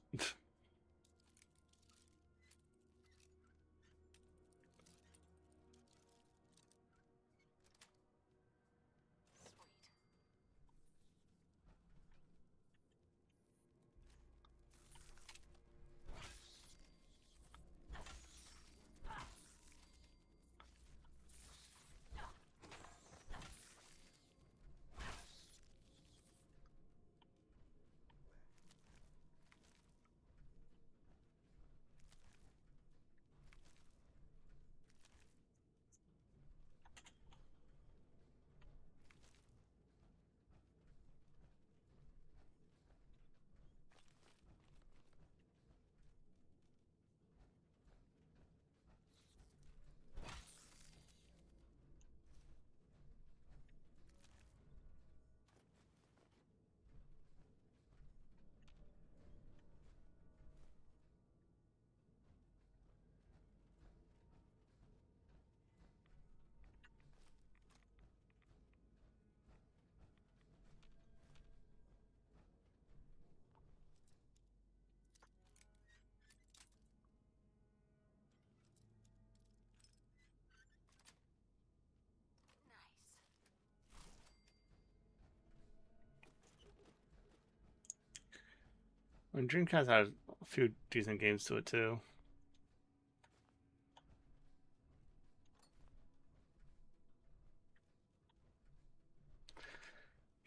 S1: And Dreamcast had a few decent games to it too.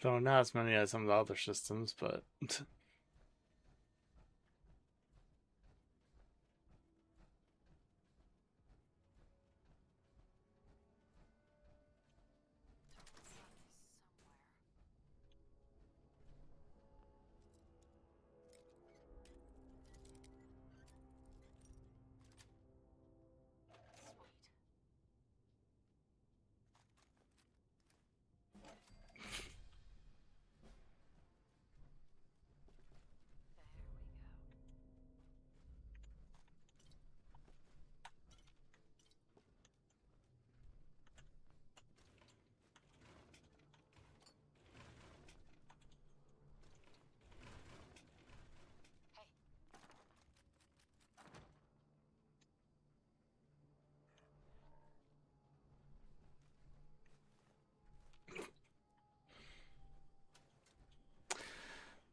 S1: Though not as many as some of the other systems, but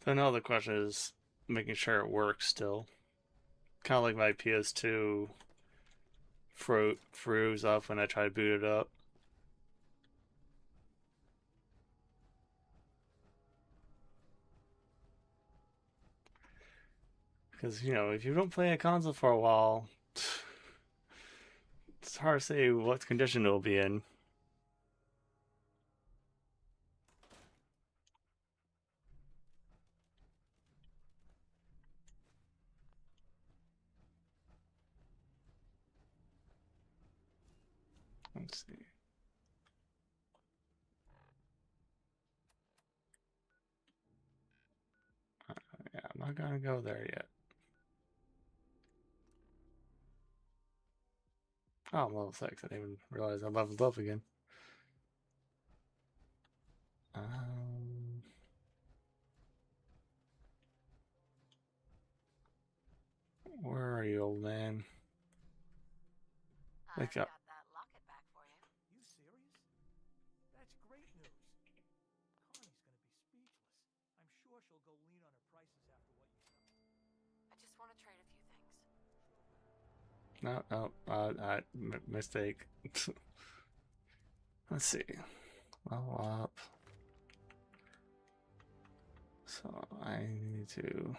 S1: then now the question is making sure it works still. Kind of like my PS2 froze up when I tried to boot it up. Because, you know, if you don't play a console for a while, it's hard to say what condition it'll be in. Let's see. not gonna go there yet. Oh, I'm level 6. I didn't even realize I leveled up again. Where are you, old man? Wake
S2: I've
S1: up.
S2: got that locket back for you.
S7: You serious? That's great news. Connie's gonna be speechless. I'm sure she'll go lean on her prices after what you said.
S2: I just want to trade a few things.
S1: No, mistake. Let's see. Level up. So I need to.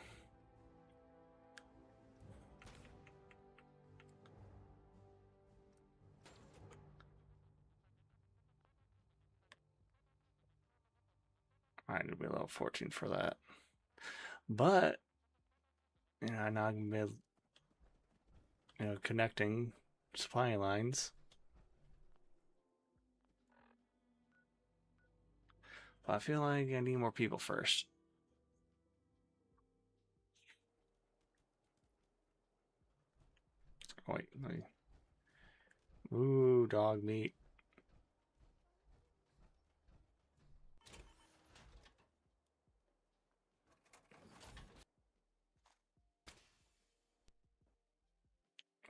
S1: I need to be level 14 for that. But, now I can be, connecting supply lines. But I feel like I need more people first. Wait, let me. Ooh, dog meat.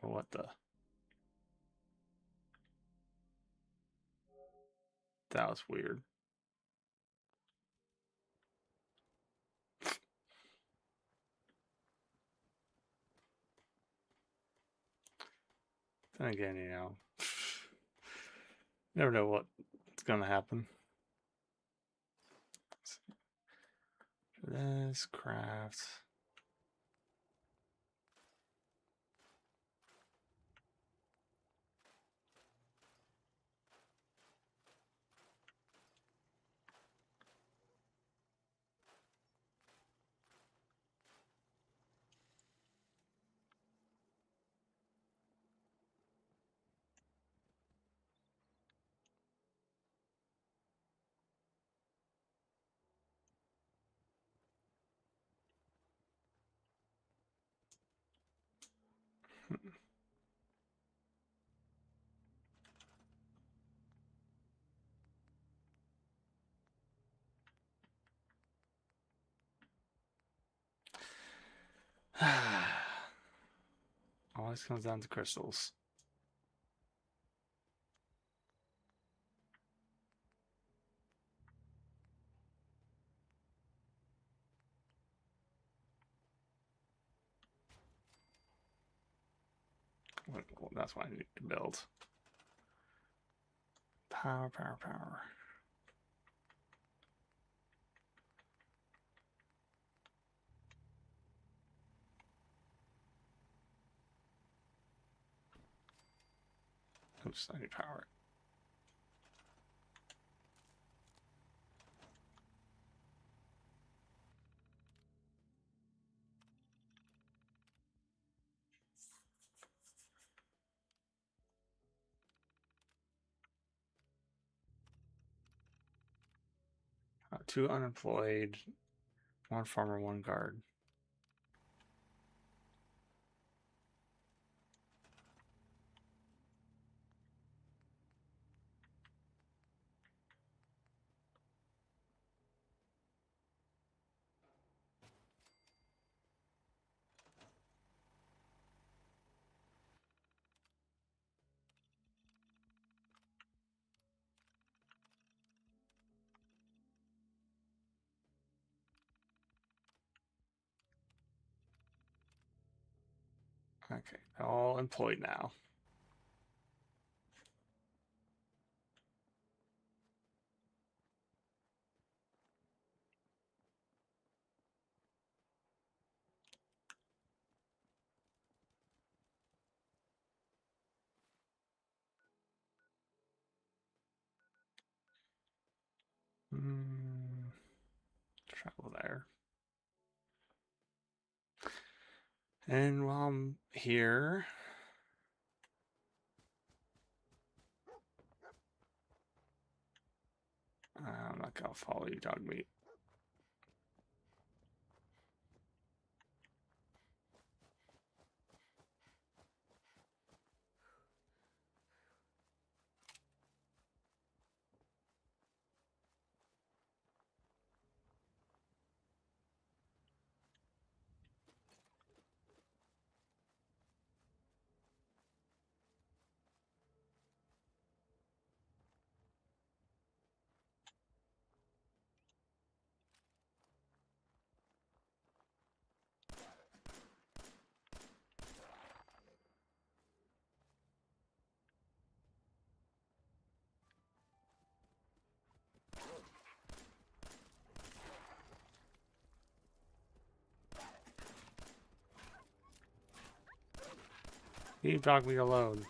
S1: What the? That was weird. Then again, never know what's gonna happen. This craft. Always comes down to crystals. Well, that's what I need to build. Power, power, power. Oops, I need power. Two unemployed, one farmer, one guard. Okay, all employed now. Travel there. And while I'm here, I'm not gonna follow you, dog meat. Leave dog me alone.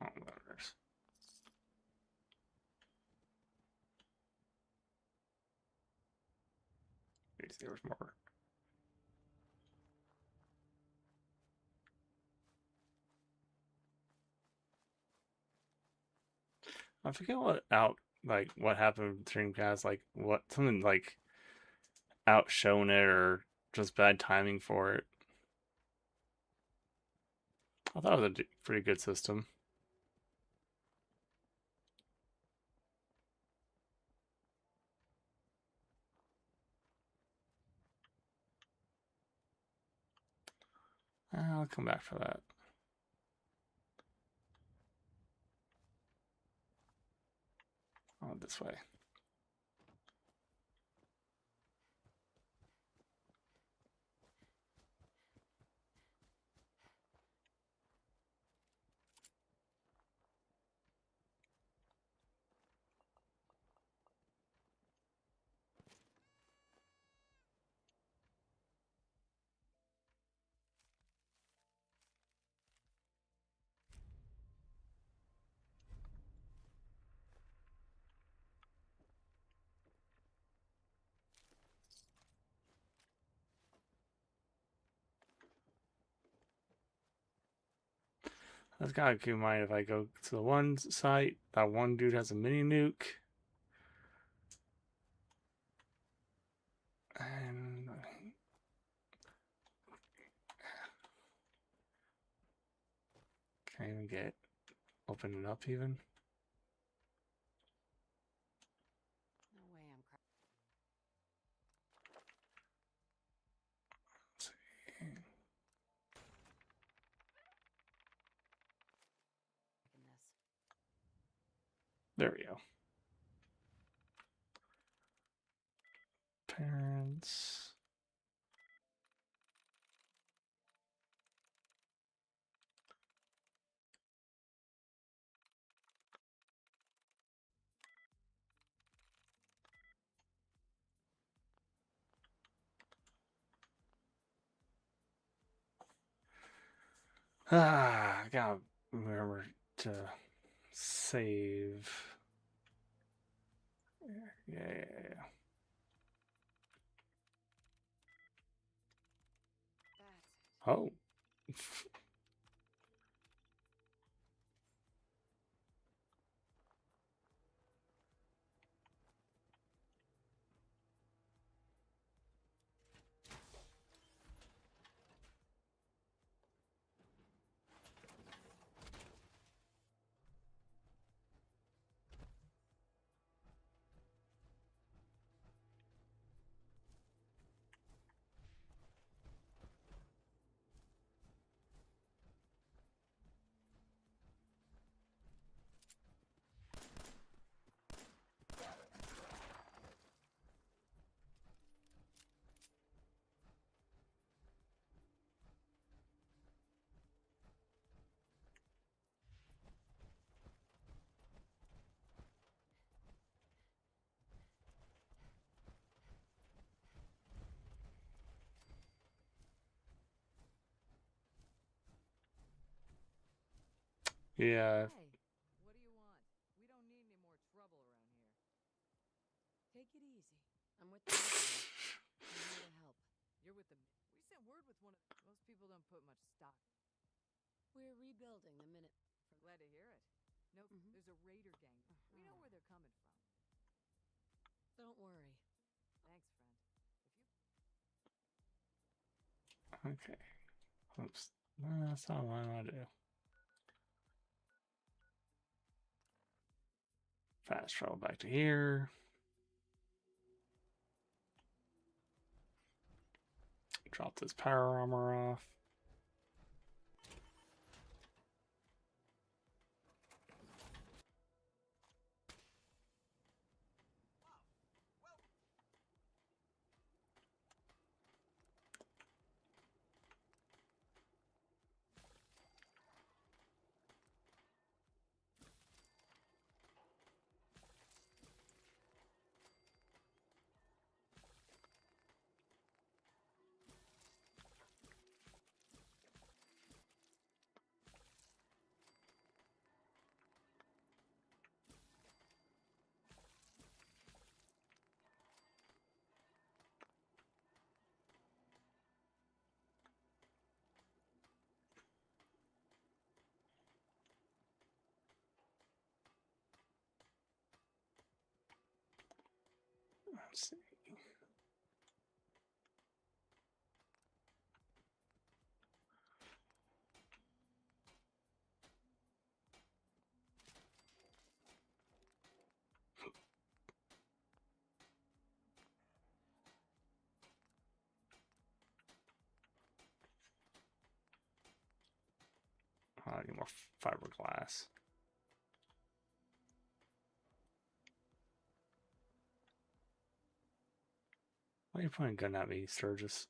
S1: Oh, there's. There was more. I forget what happened with Dreamcast, like what something like outshone it or just bad timing for it. I thought it was a pretty good system. I'll come back for that. Oh, this way. That's gotta keep in mind if I go to the one site, that one dude has a mini nuke. And can't even get open it up even.
S2: No way I'm
S1: Let's see.
S2: cracking this.
S1: There we go. Parents. I gotta remember to save. Yeah.
S2: That's it.
S1: Oh. Yeah.
S8: Hey, what do you want? We don't need any more trouble around here. Take it easy.
S2: I'm with the military. I'm here to help.
S8: You're with the. We sent word with one of. Most people don't put much stock.
S2: We're rebuilding the minute.
S8: Glad to hear it. No,
S2: Mhm.
S8: there's a raider gang. We know where they're coming from.
S2: Don't worry.
S8: Thanks, friend.
S1: Okay. Oops. No, that's not what I want to do. Fast travel back to here. Drop this power armor off. Let's see. I need more fiberglass. Why are you pointing a gun at me, Sturgis?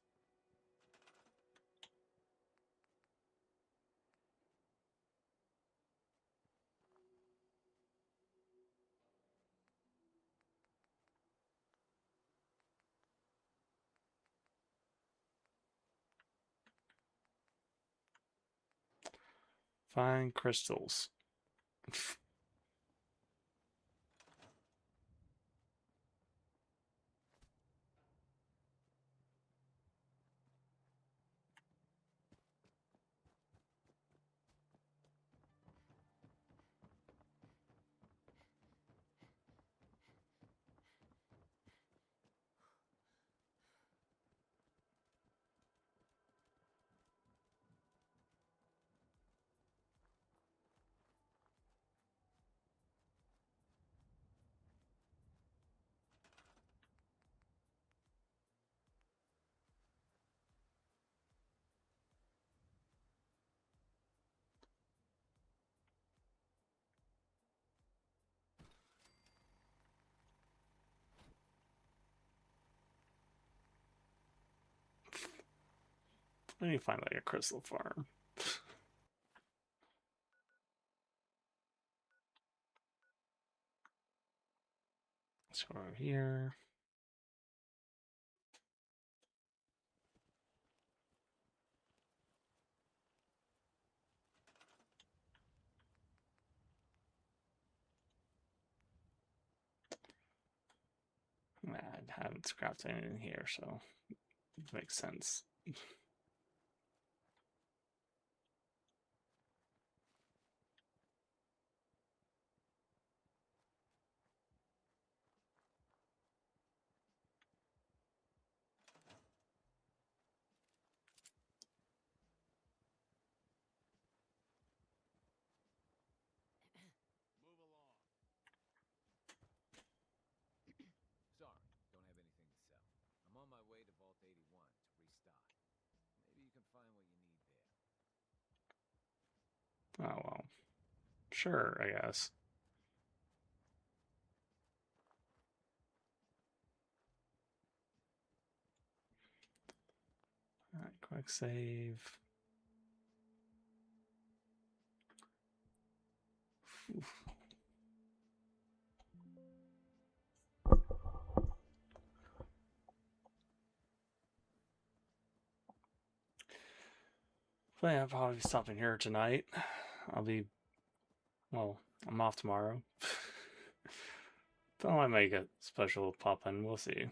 S1: Find crystals. I need to find like a crystal farm. Let's go over here. I haven't scrapped anything here, so it makes sense.
S4: Move along. Sorry, don't have anything to sell. I'm on my way to Vault 81 to restock. Maybe you can find what you need there.
S1: Oh well. Sure, I guess. Alright, quick save. But yeah, I'll probably be stopping here tonight. Well, I'm off tomorrow. But I might make a special pop in, we'll see.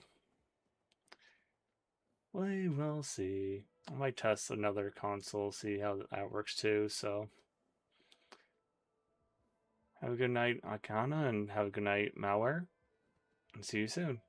S1: We will see. I might test another console, see how that works too, so. Have a good night, Akana, and have a good night, Malware. And see you soon.